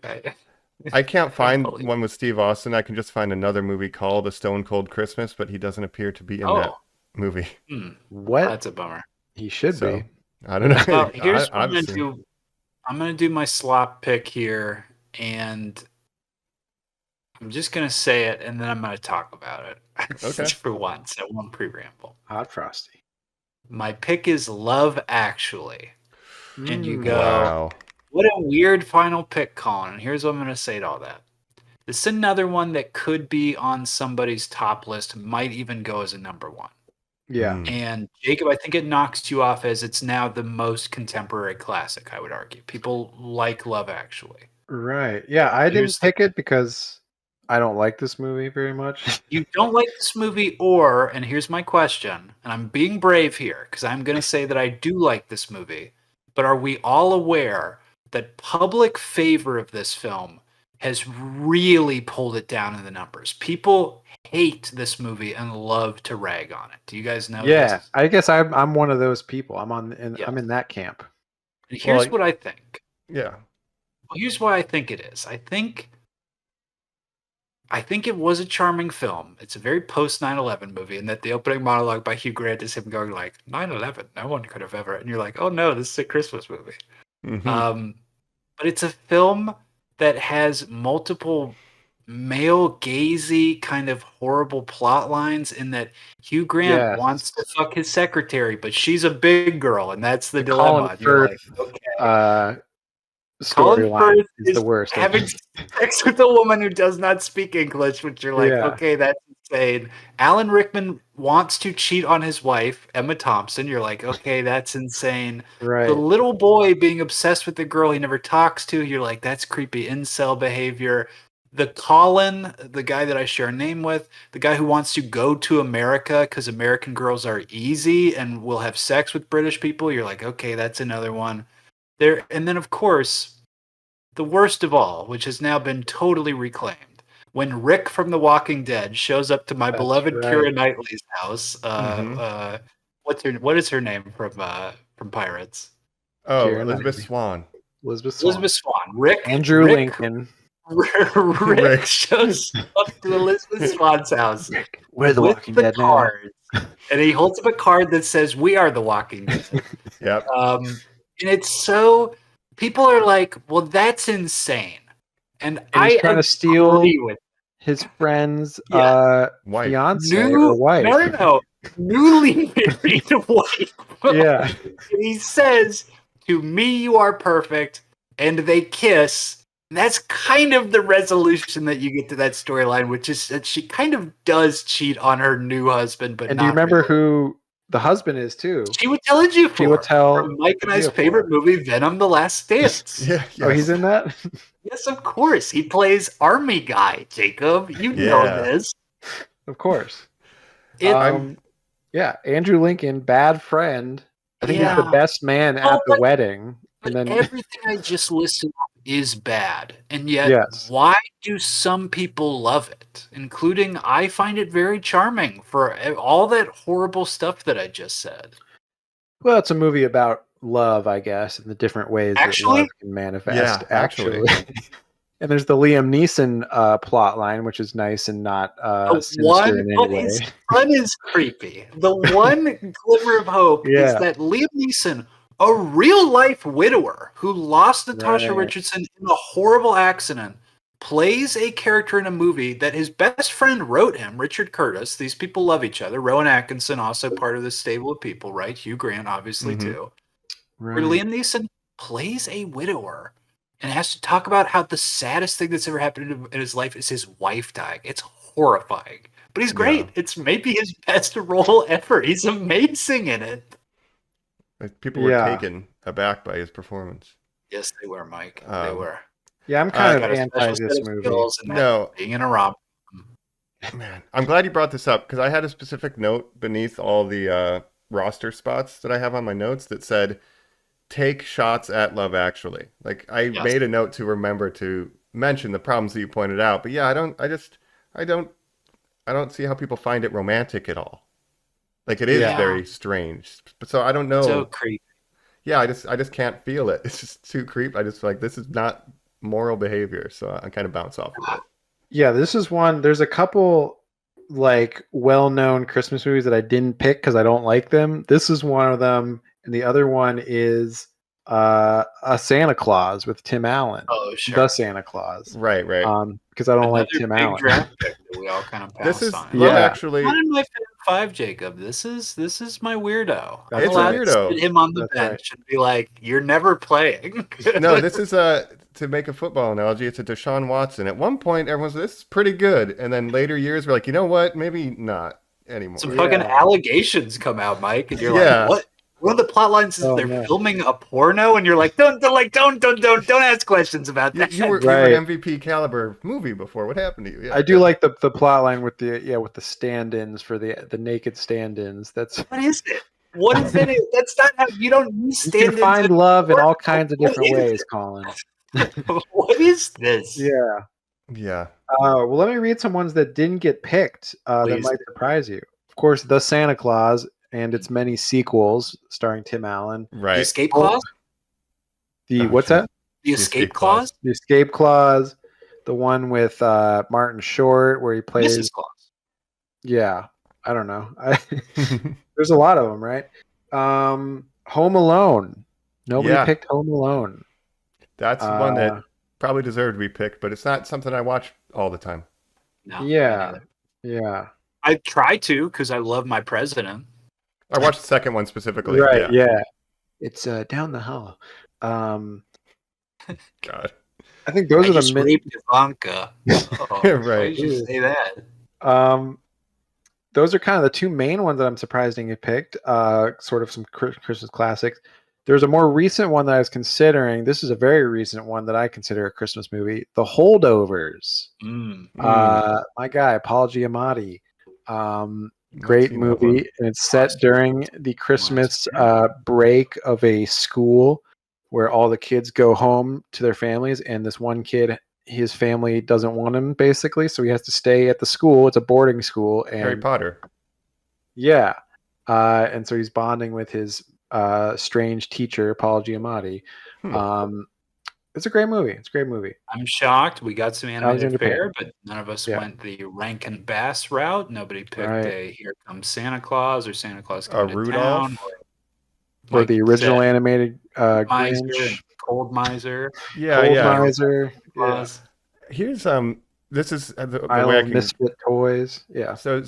I can't find believe one with Steve Austin. I can just find another movie called A Stone Cold Christmas, but he doesn't appear to be in that movie. What? That's a bummer. He should So, be. I don't know. Well, here's what I'm going to Obviously. do. I'm going to do my slop pick here, and I'm just going to say it, and then I'm going to talk about it. Okay. For once, I won't pre-ramble. Hot Frosty. My pick is Love Actually. and you go, Wow. what a weird final pick, Colin. And here's what I'm going to say to all that. This is another one that could be on somebody's top list, might even go as a number one. Yeah. Mm. And Jacob, I think it knocks you off as it's now the most contemporary classic, I would argue. People like Love Actually. Right. Yeah, I Here's- didn't pick it because I don't like this movie very much. You don't like this movie, or, and here's my question, and I'm being brave here because I'm going to say that I do like this movie, but are we all aware that public favor of this film has really pulled it down in the numbers? People hate this movie and love to rag on it. Do you guys know Yeah, this? I guess I'm one of those people. I'm Yeah. I'm in that camp. And here's Well, what I think. Yeah. Well, here's why I think it is. I think it was a charming film. It's a very post 9/11 movie, and that the opening monologue by Hugh Grant is him going like 9/11, no one could have ever, and you're like, oh no, this is a Christmas movie. Mhm. But it's a film that has multiple male gazy kind of horrible plot lines in that Hugh Grant Yes. wants to fuck his secretary, but she's a big girl, and that's the Colin dilemma. You're like, Firth, okay. Colin storyline Firth is the worst. having sex with a woman who does not speak English, which you're like, Yeah. okay, that's insane. Alan Rickman wants to cheat on his wife, Emma Thompson. You're like, okay, that's insane. Right. The little boy being obsessed with the girl he never talks to, you're like, that's creepy incel behavior. The Colin, the guy that I share a name with, the guy who wants to go to America because American girls are easy and will have sex with British people, you're like, okay, that's another one. There, and then of course, the worst of all, which has now been totally reclaimed, when Rick from The Walking Dead shows up to my That's beloved right. Keira Knightley's house. Mhm. What is her name from Pirates? Oh, Keira Elizabeth Knightley. Swan. Elizabeth Swan. Elizabeth Swan. Rick Andrew Rick, Lincoln. Rick Rick. shows up to Elizabeth Swan's house We're the with Walking the Dead now. cards, and he holds up a card that says, "We are the Walking Dead." Yep. And it's so people are like, "Well, that's insane," and And he's I trying to steal agree with his friend's Wife. fiance or wife. no, newly married wife. Yeah. And he says, "To me, you are perfect," and they kiss. And that's kind of the resolution that you get to that storyline, which is that she kind of does cheat on her new husband, but And not do you remember really. who the husband is too? She would tell it you for? She would tell From Mike and I's Gia for. favorite movie, Venom: The Last Dance. Yeah. Oh, he's in that? Yes, of course. He plays Army Guy, Jacob. You know Yeah. this. Of course. It- Yeah, Andrew Lincoln, bad friend. I think he's the Yeah. best man Oh, at the wedding. But And then everything I just listed is bad. And yet, Yes. why do some people love it? Including, I find it very charming for all that horrible stuff that I just said. well, it's a movie about love, I guess, and the different ways Actually? that love can manifest. Yeah, actually. And there's the Liam Neeson plot line, which is nice and not The sinister one, in but any way. his son is creepy. The one glimmer of hope is Yeah. that Liam Neeson, a real life widower who lost Natasha Right. Richardson in a horrible accident, plays a character in a movie that his best friend wrote him, Richard Curtis. These people love each other. Rowan Atkinson, also part of this stable of people, right? Hugh Grant, obviously, Mhm. too. Where Right. Liam Neeson plays a widower and has to talk about how the saddest thing that's ever happened in his life is his wife dying. It's horrifying. But he's great. Yeah. It's maybe his best role ever. He's amazing in it. Like, people were Yeah. taken aback by his performance. Yes, they were, Mike. They Um, were. Yeah, I'm Got kind a of special anti set this of movie. skills and that No. being in a romp. Man, I'm glad you brought this up because I had a specific note beneath all the roster spots that I have on my notes that said, "Take shots at Love Actually." Like, I Yes. made a note to remember to mention the problems that you pointed out, but yeah, I don't see how people find it romantic at all. Like, it is Yeah. very strange. So I don't know. So creepy. Yeah, I just can't feel it. It's just too creep. I just feel like this is not moral behavior, so I kind of bounce off of it. Yeah, this is one. There's a couple like well-known Christmas movies that I didn't pick because I don't like them. This is one of them, and the other one is a Santa Claus with Tim Allen. Oh, sure. The Santa Claus. Right. Because I don't like Another Tim big Allen. draft pick that we all kind of This passed is on. Love Yeah. Actually. Not in my 5, Jacob. This is my weirdo. It's a allowed to weirdo. sit him on the That's bench and be like, "You're never playing." No, this is to make a football analogy. It's a Deshaun Watson. At one point, everyone's this is pretty good, and then later years, we're like, you know what? Maybe not anymore. Some fucking allegations come out, Mike, and you're Yeah. like, "What?" One of the plot lines is they're filming a porno, and you're like, "Don't ask questions about that." You were an MVP caliber movie before. What happened to you? Yeah, I do like the plot line with the stand-ins for the naked stand-ins. That's what is it? What is it? That's not how you don't use you stand-ins. can find love in all kinds of different ways, Colin. What is this? Yeah. Yeah. Well, let me read some ones that didn't get picked that Please. might surprise you. Of course, The Santa Claus and its many sequels, starring Tim Allen. Right. The escape clause? What's that? The escape clause? The Escape Clause. The one with Martin Short where he plays. Mrs. Claus. Yeah. I don't know. There's a lot of them, right? Home Alone. Nobody picked Home Alone. That's one that probably deserved to be picked, but it's not something I watch all the time. No. Yeah. Yeah. I try to because I love my president. I watched the second one specifically. Right. Yeah. It's down the hall. God. I think those are just the raped Ivanka. Oh, Right. Why did you say that? Those are kind of the two main ones that I'm surprised didn't get picked. Sort of some Christmas classics. There's a more recent one that I was considering. This is a very recent one that I consider a Christmas movie. The Holdovers. My guy, Paul Giamatti. Great movie, and it's set during the Christmas break of a school where all the kids go home to their families, and this one kid, his family doesn't want him, basically, so he has to stay at the school. It's a boarding school. And Harry Potter. Yeah. And so he's bonding with his strange teacher, Paul Giamatti. It's a great movie. I'm shocked. We got some animated fare, but none of us went the Rankin Bass route. Nobody picked a Here Comes Santa Claus or Santa Claus Coming to Rudolph. Town. Or the original animated Grinch. Cold Miser. Cold Miser. Yeah. Here's this is the I way I Love can... Misfit Toys. Yeah. So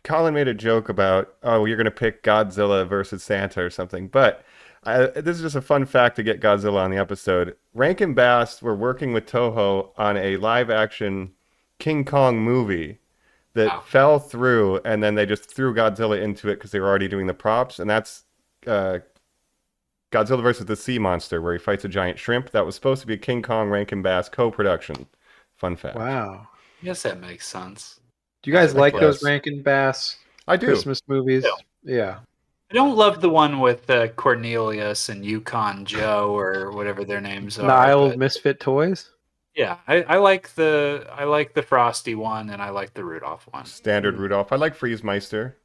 Colin made a joke about, you're going to pick Godzilla versus Santa or something, but this is just a fun fact to get Godzilla on the episode. Rankin Bass were working with Toho on a live-action King Kong movie that fell through, and then they just threw Godzilla into it because they were already doing the props, and that's Godzilla versus the Sea Monster, where he fights a giant shrimp. That was supposed to be a King Kong Rankin Bass co-production. Fun fact. Wow. Yes, that makes sense. Do you guys like those Rankin Bass Christmas movies? Yeah. I don't love the one with Cornelius and Yukon Joe or whatever their names are. The Isle of Misfit Toys? Yeah, I like the Frosty one and I like the Rudolph one. Standard Rudolph. I like Freeze Meister.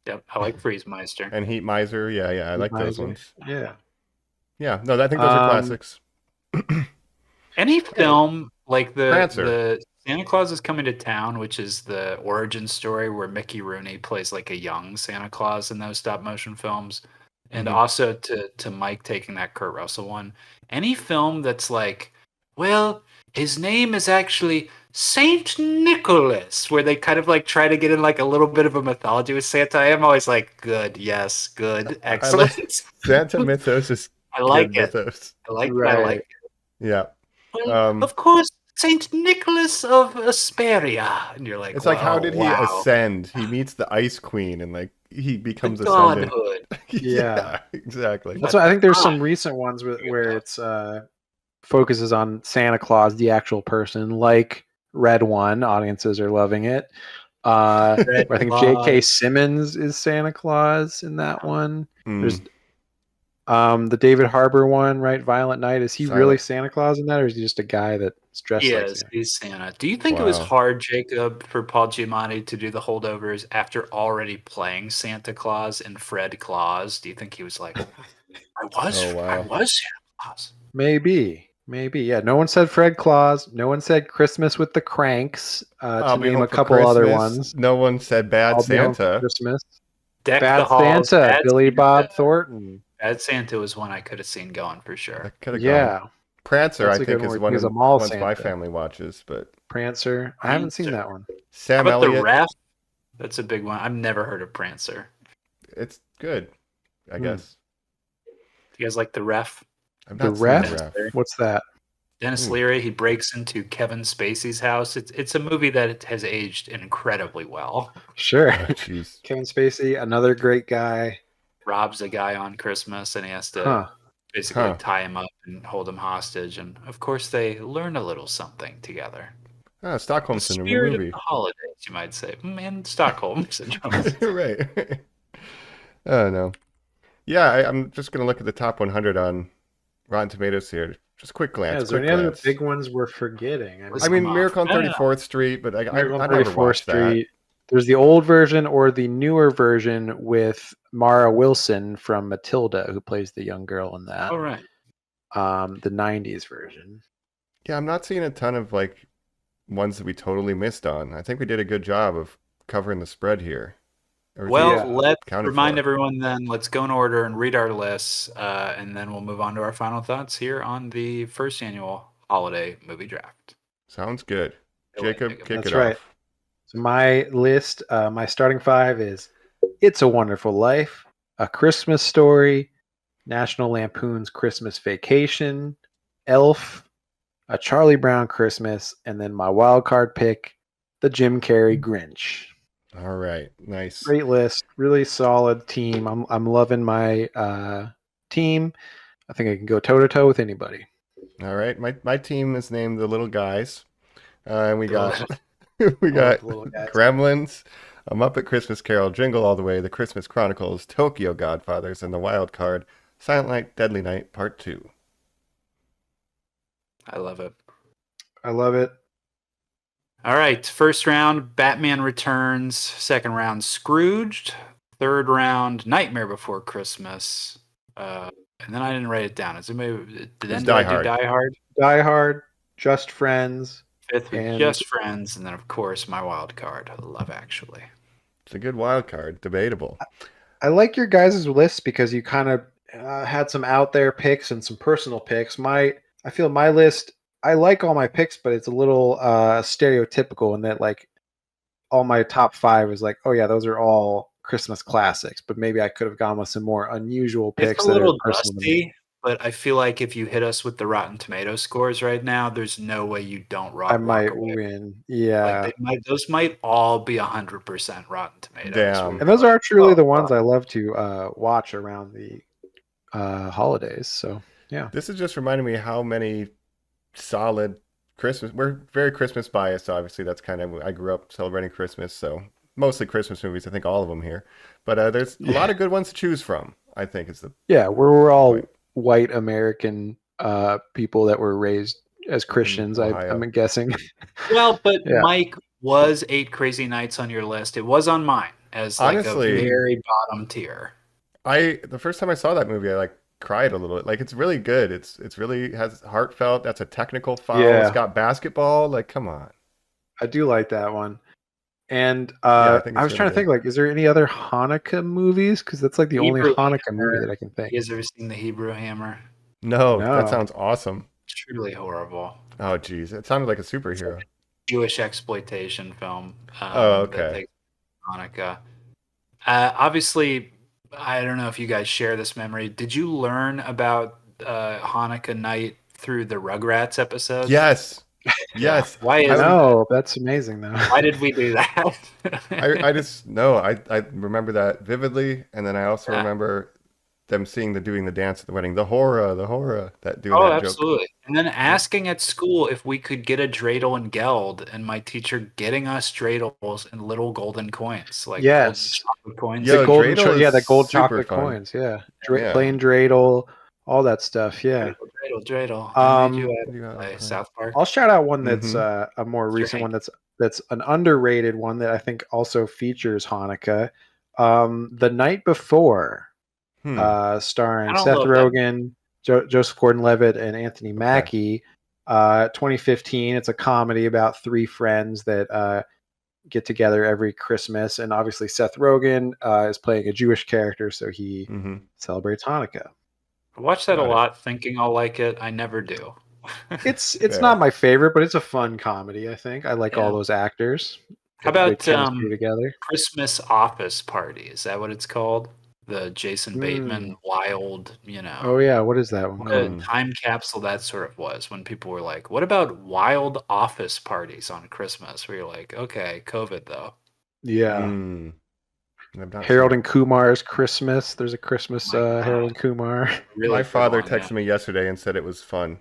Yep, I like Freeze Meister. And Heat Miser. Yeah, I like those ones. Yeah. Yeah, no, I think those are classics. Any film like the Santa Claus is Coming to Town, which is the origin story where Mickey Rooney plays like a young Santa Claus in those stop motion films. And also to Mike taking that Kurt Russell one. Any film that's like, well, his name is actually Saint Nicholas, where they kind of like try to get in like a little bit of a mythology with Santa. I am always like, good, yes, good, excellent. Santa mythos is I like it. Mythos. I like it. Yeah. Well, of course, Saint Nicholas of Asperia. And you're like, it's like, how did he ascend? He meets the Ice Queen and like he becomes the ascended. godhood. Yeah, exactly. That's why I think there's some recent ones where it's focuses on Santa Claus, the actual person, like Red One. Audiences are loving it. I think J.K. Simmons is Santa Claus in that one. There's the David Harbour one, right? Violent Night. Is he really Santa Claus in that, or is he just a guy that's dressed like Santa? He's Santa. Do you think it was hard, Jacob, for Paul Giamatti to do the Holdovers after already playing Santa Claus in Fred Claus? Do you think he was like, I was Santa Claus? Maybe. Yeah, no one said Fred Claus. No one said Christmas with the Cranks. To name a couple other ones. No one said Bad Santa. Christmas. Bad Santa. Billy Bob Thornton. Bad Santa was one I could have seen going for sure. Yeah. Prancer, I think, is one of the ones my family watches. But Prancer. I haven't seen that one. Sam How about Elliott. the Ref? That's a big one. I've never heard of Prancer. It's good, I guess. Do you guys like The Ref? I've The not seen Ref? The Ref. What's that? Dennis Ooh. Leary, he breaks into Kevin Spacey's house. It's a movie that has aged incredibly well. Sure. Oh, jeez. Kevin Spacey, another great guy. Robs a guy on Christmas, and he has to Huh. basically Huh. tie him up and hold him hostage. And of course, they learn a little something together. Ah, Stockholm The Syndrome, the spirit movie. of the holidays, you might say. And Stockholm Syndrome. Right. Oh, no. Yeah, I'm just going to look at the top 100 on Rotten Tomatoes here. Just quick glance. Yeah, is there quick any other glance. big ones we're forgetting? I mean, off. Miracle on No, no, no. 34th Street, but I Miracle on never 34th watched that. Street. There's the old version or the newer version with Mara Wilson from Matilda, who plays the young girl in that. All right. The 90s version. Yeah, I'm not seeing a ton of like ones that we totally missed on. I think we did a good job of covering the spread here. Well, Yeah. let's Counted remind for. everyone then, let's go in order and read our lists, and then we'll move on to our final thoughts here on the first annual holiday movie draft. Sounds good. Go ahead, Jacob, Jacob. kick That's it right. off. So my list, my starting five is It's a Wonderful Life, A Christmas Story, National Lampoon's Christmas Vacation, Elf, A Charlie Brown Christmas, and then my wild card pick, the Jim Carrey Grinch. All right, nice. Great list, really solid team. I'm loving my team. I think I can go toe to toe with anybody. All right, my team is named the Little Guys, and we got the Little Guys. Gremlins, A Muppet Christmas Carol, Jingle All the Way, The Christmas Chronicles, Tokyo Godfathers, and the Wildcard, Silent Night, Deadly Night, Part 2. I love it. I love it. All right, first round, Batman Returns. Second round, Scrooged. Third round, Nightmare Before Christmas. And then I didn't write it down. Did I Die do Hard. Die Hard? Die Hard, Just Friends. Fifth was And- Just Friends, and then of course my wild card, Love Actually. It's a good wild card, debatable. I like your guys' list because you kind of had some out there picks and some personal picks. I feel my list, I like all my picks, but it's a little stereotypical in that like all my top five is like, oh yeah, those are all Christmas classics. But maybe I could have gone with some more unusual picks. It's a that little are personal to me. dusty, but I feel like if you hit us with the Rotten Tomato scores right now, there's no way you don't I might walk away. win. Yeah. Like those might all be 100% Rotten Tomatoes. Damn. And those are truly Oh, the ones I love to watch around the holidays. So yeah. This is just reminding me how many solid Christmas. We're very Christmas biased, obviously. That's kind of, I grew up celebrating Christmas, so mostly Christmas movies. I think all of them here, but there's a lot of good ones to choose from. I think is the Yeah, we're all Right. white American people that were raised as Christians. Ohio. I'm guessing. Well, but Yeah. Mike, was 8 Crazy Nights on your list? It was on mine as like Honestly- a very bottom tier. the first time I saw that movie, I like cried a little bit. Like it's really good. It's really has heartfelt. That's a technical foul. Yeah. It's got basketball. Like come on. I do like that one. And I think I it's was trying really to think, like, is there any other Hanukkah movies? Because that's like the only Hebrew Hanukkah Hammer. movie that I can think. You guys ever seen The Hebrew Hammer? No, No. that sounds awesome. Truly horrible. Oh geez, it sounded like a superhero. Jewish exploitation film. Oh, that okay. takes Hanukkah. Obviously, I don't know if you guys share this memory. Did you learn about Hanukkah night through the Rugrats episode? Yes, yes. Why is No, that's amazing though. Why did we do that? I just no. I remember that vividly, and then I also Yeah. remember them doing the dance at the wedding. The horror, that doing Oh, that joke. absolutely. And then asking at school if we could get a dreidel and geld, and my teacher getting us dreidels and little golden coins, like Yes. golden chocolate coins. Yo, The golden, dreidel yeah, is the gold super chocolate fun. coins. Yeah, Yeah. plain dreidel, all that stuff. Yeah. Dreidel. I made you You got play it. South Park. I'll shout out one that's Mm-hmm. a more Sure, recent Hank. one that's an underrated one that I think also features Hanukkah. The Night Before, starring I don't Seth love that. Rogen, Joseph Gordon-Levitt, and Anthony Mackie. 2015. It's a comedy about 3 friends that get together every Christmas, and obviously Seth Rogen is playing a Jewish character, so he Mm-hmm. celebrates Hanukkah. I watch that a Got it. lot, thinking I'll like it. I never do. It's Fair. not my favorite, but it's a fun comedy. I think I like all Yeah. those actors. How Get the good about chemistry together. Christmas Office Party? Is that what it's called? The Jason Bateman wild, Oh yeah, what is that one what a called? time capsule that sort of was when people were like, what about wild office parties on Christmas? Where you're like, okay, COVID though. Yeah. I've not Harold seen and Kumar's Christmas. There's a Christmas Oh my God. Harold and Kumar. Really My father full on, texted me yesterday and said it was fun.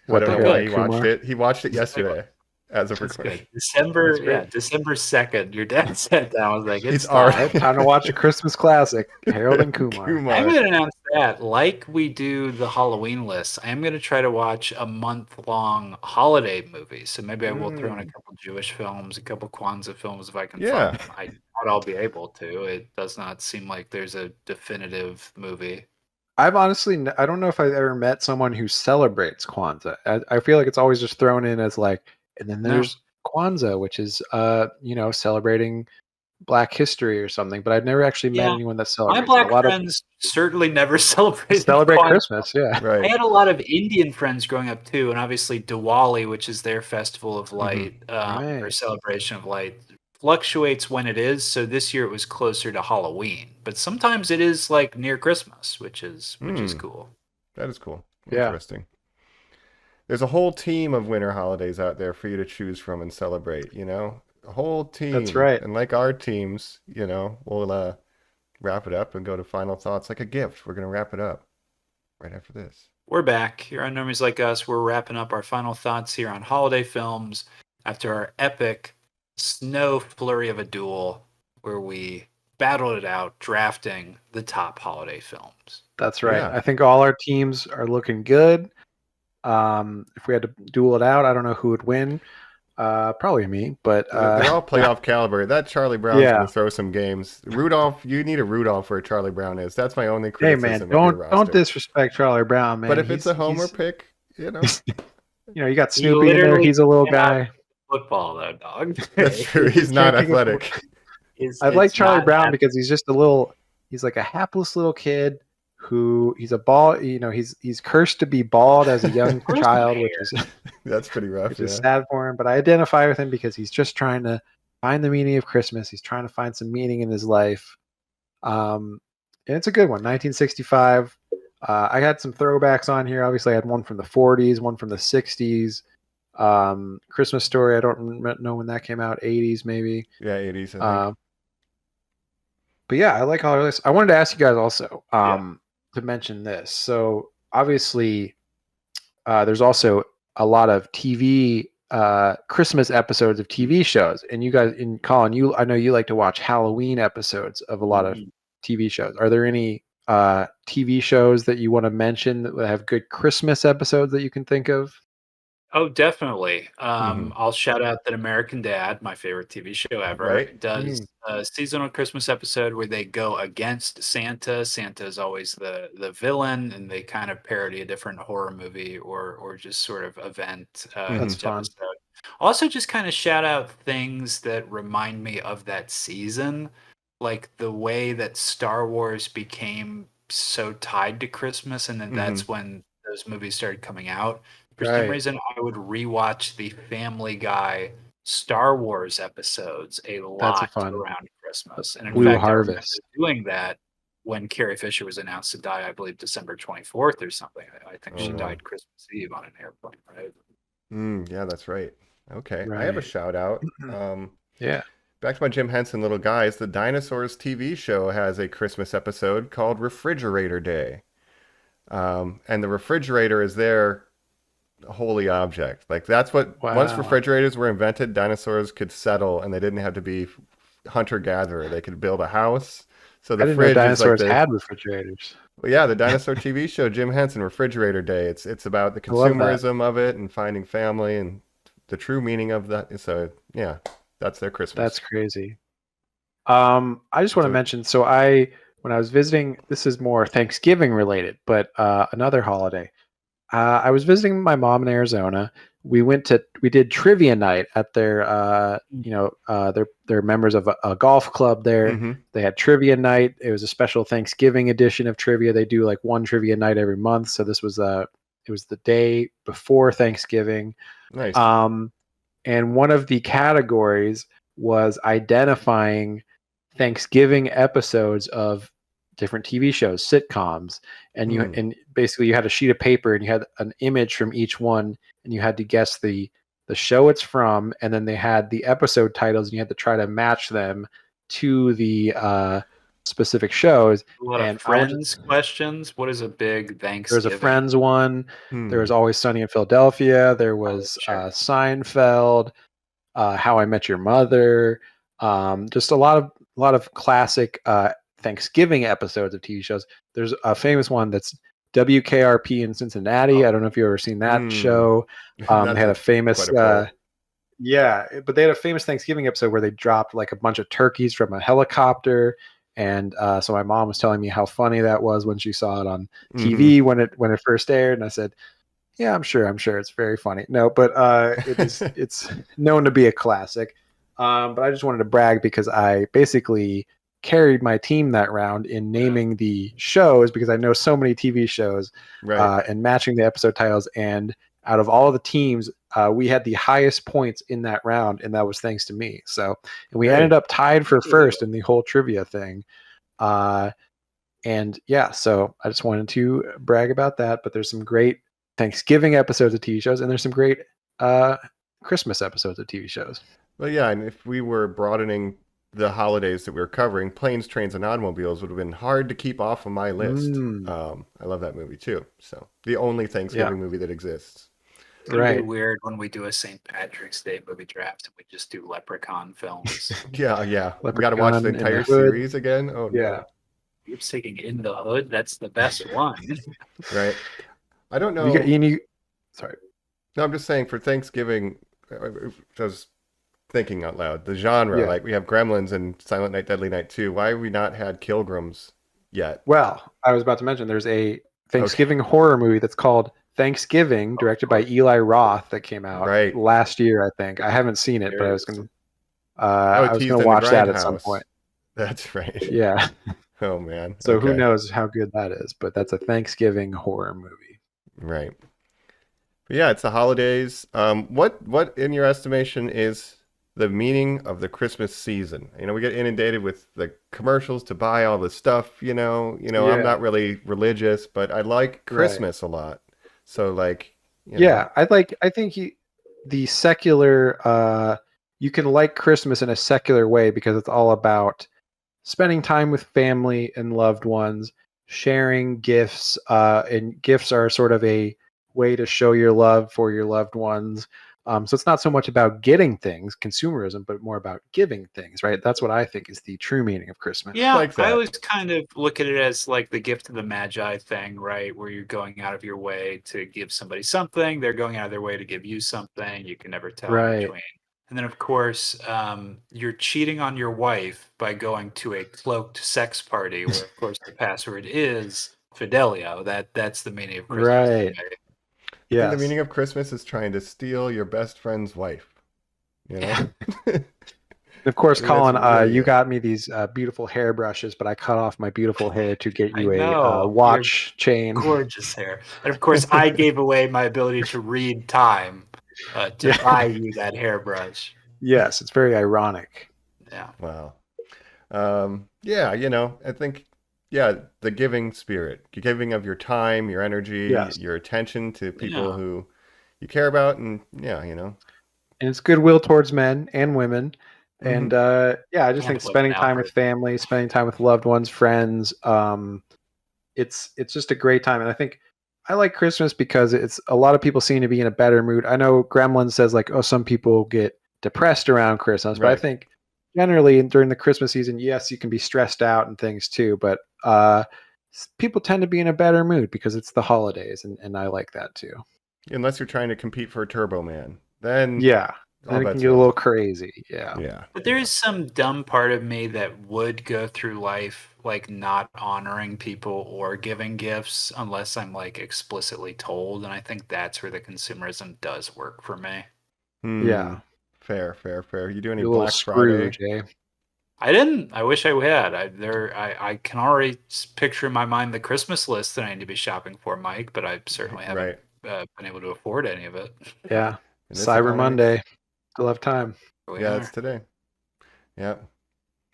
What, I don't the know why Harold he and watched Kumar? it. He watched it yesterday as of That's recording. good. December, That's great. December 2nd. Your dad sat down. I was like, He's it's already- time. Time to watch a Christmas classic. Harold and Kumar. I'm going to announce that, like we do the Halloween list, I'm going to try to watch a month-long holiday movie. So maybe I will throw in a couple Jewish films, a couple Kwanzaa films if I can Yeah. find them. I doubt I'll be able to. It does not seem like there's a definitive movie. I've honestly, I don't know if I've ever met someone who celebrates Kwanzaa. I feel like it's always just thrown in as like, and then there's Kwanzaa, which is, celebrating Black history or something. But I've never actually met Yeah. anyone that My celebrates. black A lot friends certainly never celebrated celebrate Kwanzaa. Christmas, yeah. I Right. had a lot of Indian friends growing up too, and obviously Diwali, which is their festival of light or Right. celebration of light, fluctuates when it is. So this year it was closer to Halloween, but sometimes it is like near Christmas, which is cool. That is cool. Yeah. Interesting. There's a whole team of winter holidays out there for you to choose from and celebrate, you know? A whole team. That's right. And like our teams, you know, we'll wrap it up and go to final thoughts like a gift. We're going to wrap it up right after this. We're back here on Normies Like Us. We're wrapping up our final thoughts here on holiday films after our epic snow flurry of a duel where we battled it out, drafting the top holiday films. That's right. Yeah. I think all our teams are looking good. If we had to duel it out, I don't know who would win. Probably me, but They're all playoff caliber. That Charlie Brown's Yeah. going to throw some games. Rudolph, you need a Rudolph where Charlie Brown is. That's my only hey criticism man, of your don't roster. disrespect Charlie Brown, man. But if it's a homer he's- pick, you know, you got He Snoopy in there. literally He's a little cannot guy. Football though, dog. that's true. He's not can't think of- athletic. I like It's Charlie not Brown that- because he's just he's like a hapless little kid who he's a bald, he's cursed to be bald as a young child, which is That's pretty rough. which is Yeah. sad for him. But I identify with him because he's just trying to find the meaning of Christmas. He's trying to find some meaning in his life. And it's a good one. 1965. I had some throwbacks on here. Obviously, I had one from the 40s, one from the 60s. Christmas Story. I don't know when that came out. 80s maybe. Yeah, 80s. I think. But yeah, I like all of this. I wanted to ask you guys also to mention this. So obviously, there's also a lot of TV Christmas episodes of TV shows, and you guys, in Colin, I know you like to watch Halloween episodes of a lot of TV shows. Are there any TV shows that you want to mention that have good Christmas episodes that you can think of? Oh, definitely. I'll shout out that American Dad, my favorite TV show ever, Right. does a seasonal Christmas episode where they go against Santa. Santa is always the villain, and they kind of parody a different horror movie or just sort of event That's each fun. episode. Also, just kind of shout out things that remind me of that season, like the way that Star Wars became so tied to Christmas, and then that's when those movies started coming out. For some Right. reason, I would rewatch the Family Guy Star Wars episodes a lot fun. around Christmas. And in Blue fact, Harvest. I remember doing that when Carrie Fisher was announced to die, I believe December 24th or something. I think she died Christmas Eve on an airplane, right? Yeah, that's right. Okay. I have a Right. shout out. Yeah. Back to my Jim Henson Little Guys, the Dinosaurs TV show has a Christmas episode called Refrigerator Day. And the refrigerator is their holy object. Like that's what, once Wow. refrigerators were invented, dinosaurs could settle and they didn't have to be hunter-gatherer. They could build a house. So the I didn't know fridge is like dinosaurs the, had refrigerators. well, yeah, the dinosaur TV show, Jim Henson Refrigerator Day. It's about the I love that. consumerism of it and finding family and the true meaning of that. So yeah, that's their Christmas. That's crazy. I just want to mention. So when I was visiting, this is more Thanksgiving related, but another holiday. I was visiting my mom in Arizona. We did trivia night at their, they're members of a golf club there. They had trivia night. It was a special Thanksgiving edition of trivia. They do like one trivia night every month. So this was it was the day before Thanksgiving. Nice. And one of the categories was identifying Thanksgiving episodes of different TV shows, sitcoms, and and basically you had a sheet of paper and you had an image from each one, and you had to guess the show it's from, and then they had the episode titles, and you had to try to match them to the specific shows. A lot And of Friends questions. What is a big Thanksgiving? There was a Friends one. There was Always Sunny in Philadelphia. There was Seinfeld, How I Met Your Mother. Just a lot of classic Thanksgiving episodes of TV shows. There's a famous one that's WKRP in Cincinnati. I don't know if you've ever seen that show. They had a famous but they had a famous Thanksgiving episode where they dropped like a bunch of turkeys from a helicopter. And so my mom was telling me how funny that was when she saw it on TV when it first aired, and I said, "Yeah, I'm sure it's very funny." No, but it's known to be a classic. But I just wanted to brag because I basically carried my team that round in naming the shows, because I know so many TV shows, and matching the episode titles. And out of all the teams, we had the highest points in that round, and that was thanks to me. So, and we ended up tied for first in the whole trivia thing. And yeah, so I just wanted to brag about that. But there's some great Thanksgiving episodes of TV shows, and there's some great Christmas episodes of TV shows. Well, yeah, and if we were broadening the holidays that we were covering, Planes, Trains, and Automobiles would have been hard to keep off of my list. I love that movie too. So the only Thanksgiving movie that exists. It's gonna be weird when we do a St. Patrick's Day movie draft and we just do Leprechaun films. Yeah. We got to watch the entire series again. Oh no. You're sticking In the Hood. That's the best one. Right. I don't know. Sorry. No, I'm just saying for Thanksgiving, I was thinking out loud, the genre, like we have Gremlins and Silent Night, Deadly Night 2. Why have we not had Kilgrams yet? Well, I was about to mention there's a Thanksgiving horror movie that's called Thanksgiving, directed by Eli Roth, that came out last year, I think. I haven't seen it, but I was going to watch that at some point. That's right. Yeah. Oh man. So who knows how good that is, but that's a Thanksgiving horror movie. Right. But yeah, it's the holidays. What in your estimation is the meaning of the Christmas season? You know, we get inundated with the commercials to buy all the stuff, I'm not really religious, but I like Christmas a lot. So like, I think the secular, you can like Christmas in a secular way because it's all about spending time with family and loved ones, sharing gifts, and gifts are sort of a way to show your love for your loved ones. So it's not so much about getting things, consumerism, but more about giving things, right? That's what I think is the true meaning of Christmas. Yeah, I always kind of look at it as like the gift of the Magi thing, right? Where you're going out of your way to give somebody something. They're going out of their way to give you something. You can never tell between. And then, of course, you're cheating on your wife by going to a cloaked sex party where, of course, the password is Fidelio. That's the meaning of Christmas. Right. Yeah. The meaning of Christmas is trying to steal your best friend's wife. Of course, Colin, you got me these beautiful hairbrushes, but I cut off my beautiful hair to get you a watch chain. Gorgeous hair. And of course, I gave away my ability to read time to buy you that hairbrush. Yes, it's very ironic. Yeah. Wow. I think, the giving spirit, giving of your time, your energy, your attention to people who you care about, and And it's goodwill towards men and women. And I just think spending time with family, spending time with loved ones, friends, it's just a great time. And I think I like Christmas because it's a lot of people seem to be in a better mood. I know Gremlins says like, some people get depressed around Christmas, but I think generally during the Christmas season, yes, you can be stressed out and things too, but people tend to be in a better mood because it's the holidays, and I like that too. Unless you're trying to compete for a Turbo Man, then then it can get a little crazy. Yeah. But there is some dumb part of me that would go through life like not honoring people or giving gifts unless I'm like explicitly told, and I think that's where the consumerism does work for me. Yeah. Fair. You do any Black Scrooge, Friday? I didn't. I wish I had. I can already picture in my mind the Christmas list that I need to be shopping for, Mike, but I certainly haven't been able to afford any of it. Yeah. Cyber Monday. Still have time. It's today. Yeah.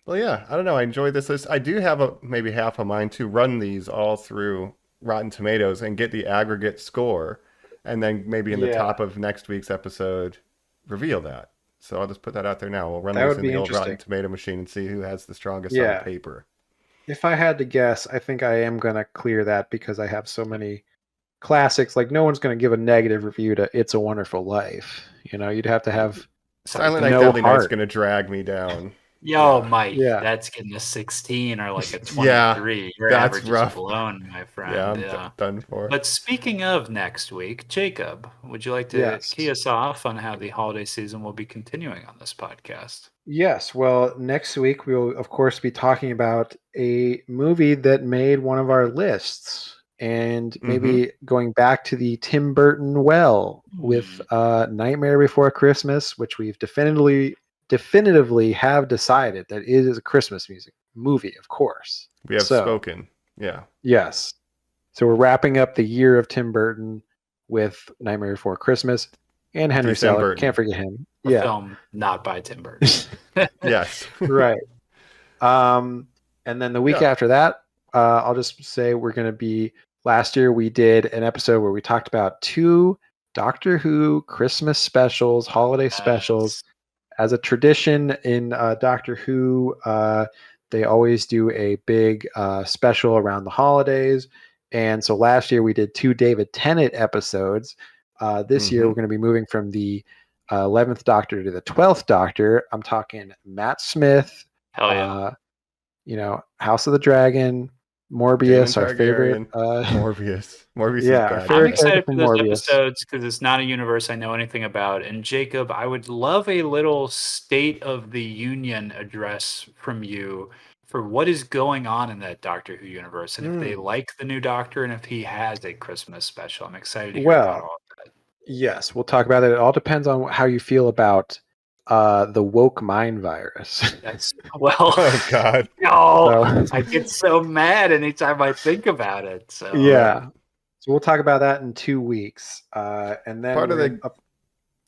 Well, yeah, I don't know. I enjoyed this list. I do have maybe half a mind to run these all through Rotten Tomatoes and get the aggregate score, and then maybe in the Yeah, top of next week's episode, reveal that. So I'll just put that out there now. We'll run that these would in be the old Rotten interesting. Tomato machine and see who has the strongest on Yeah. paper. If I had to guess, I think I am going to clear that because I have so many classics. Like, no one's going to give a negative review to It's a Wonderful Life. You'd have to have Silent Night, no Deadly Night's heart. going to drag me down. Yo, Yeah. Mike, Yeah. that's getting a 16 or like a Yeah, 23. Your that's average rough. is blown, my friend. Yeah, I'm done for. But speaking of next week, Jacob, would you like to Yes. key us off on how the holiday season will be continuing on this podcast? Yes. Well, next week we will, of course, be talking about a movie that made one of our lists, and maybe going back to the Tim Burton well with Nightmare Before Christmas, which we've definitively have decided that it is a Christmas movie, of course. We have So, spoken. Yeah. Yes. So we're wrapping up the year of Tim Burton with Nightmare Before Christmas and Henry Tim Selick. Burton. Can't forget him. A Yeah. film not by Tim Burton. Yes. Right. And then the week after that, I'll just say we're going to be. Last year we did an episode where we talked about 2 Doctor Who Christmas specials, holiday specials. As a tradition in Doctor Who, they always do a big special around the holidays. And so last year we did 2 David Tennant episodes. This year we're going to be moving from the 11th Doctor to the 12th Doctor. I'm talking Matt Smith. Hell yeah. House of the Dragon, Morbius, our favorite. Morbius. Morbius yeah, is our bad. favorite I'm excited character for from those Morbius. episodes because it's not a universe I know anything about. And Jacob, I would love a little State of the Union address from you for what is going on in that Doctor Who universe, and if they like the new Doctor, and if he has a Christmas special. I'm excited to hear about all of that. Yes, we'll talk about it. It all depends on how you feel about the woke mind virus. That's well. Oh God. No, I get so mad anytime I think about it. So yeah. So we'll talk about that in 2 weeks. And then Part of the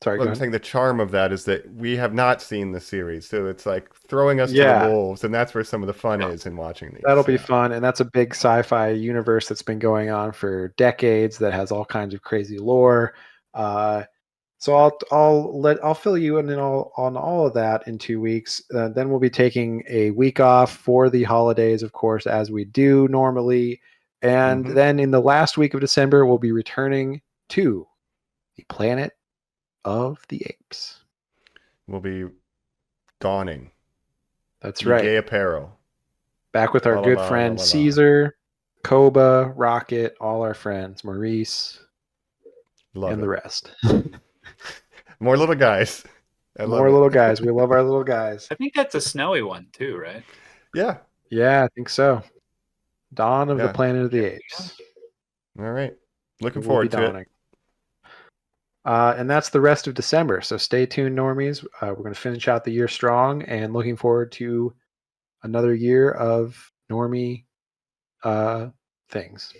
sorry, Well, go I'm ahead. saying the charm of that is that we have not seen the series, so it's like throwing us to the wolves, and that's where some of the fun is in watching these. That'll be fun, and that's a big sci-fi universe that's been going on for decades that has all kinds of crazy lore. So I'll fill you in on all of that in 2 weeks. Then we'll be taking a week off for the holidays, of course, as we do normally. And then in the last week of December, we'll be returning to the Planet of the Apes. We'll be donning. That's right. Gay apparel. Back with our good friend Caesar, Koba, Rocket, all our friends, Maurice, and the rest. More little guys. More little guys. We love our little guys. I think that's a snowy one too, right? Yeah. Yeah, I think so. Dawn of the Planet of the Apes. All right. Looking forward to it. And that's the rest of December. So stay tuned, Normies. We're going to finish out the year strong and looking forward to another year of Normie things.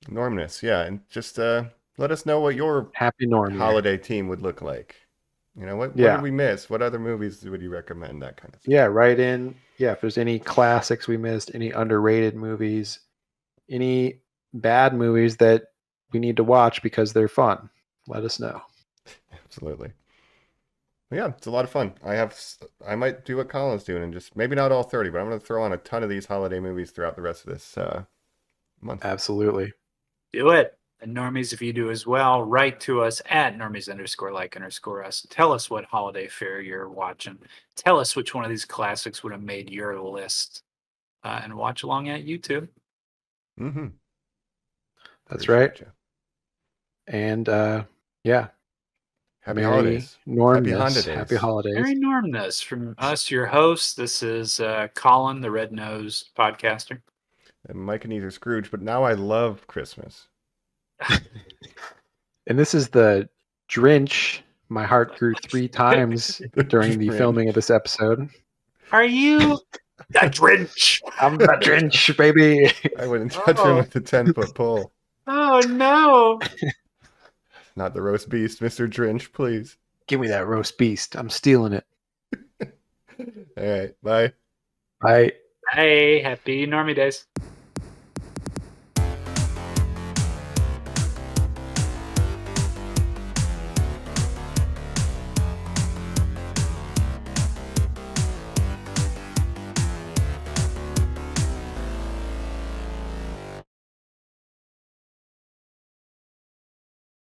Normness, yeah. And just let us know what your happy Normie holiday team would look like. You know, what did we miss? What other movies would you recommend? That kind of thing. Yeah, write in. Yeah, if there's any classics we missed, any underrated movies, any bad movies that we need to watch because they're fun, let us know. Absolutely. Well, yeah, it's a lot of fun. I might do what Colin's doing and just maybe not all 30, but I'm going to throw on a ton of these holiday movies throughout the rest of this month. Absolutely. Do it. And Normies, if you do as well, write to us at Normies_like_us. Tell us what holiday fair you're watching. Tell us which one of these classics would have made your list. And watch along at YouTube. Mm-hmm. That's right. And yeah. Happy holidays. Normness. Happy holidays. Merry Normness from us, your hosts. This is Colin, the Red Nose podcaster. And Mike and either Scrooge, but now I love Christmas. And this is the Grinch. My heart grew 3 times during the filming of this episode. Are you the Grinch? I'm the Grinch, baby. I wouldn't touch him with a 10-foot pole. Oh, no. Not the roast beast, Mr. Grinch, please. Give me that roast beast. I'm stealing it. All right. Bye. Bye. Hey, happy Normie days.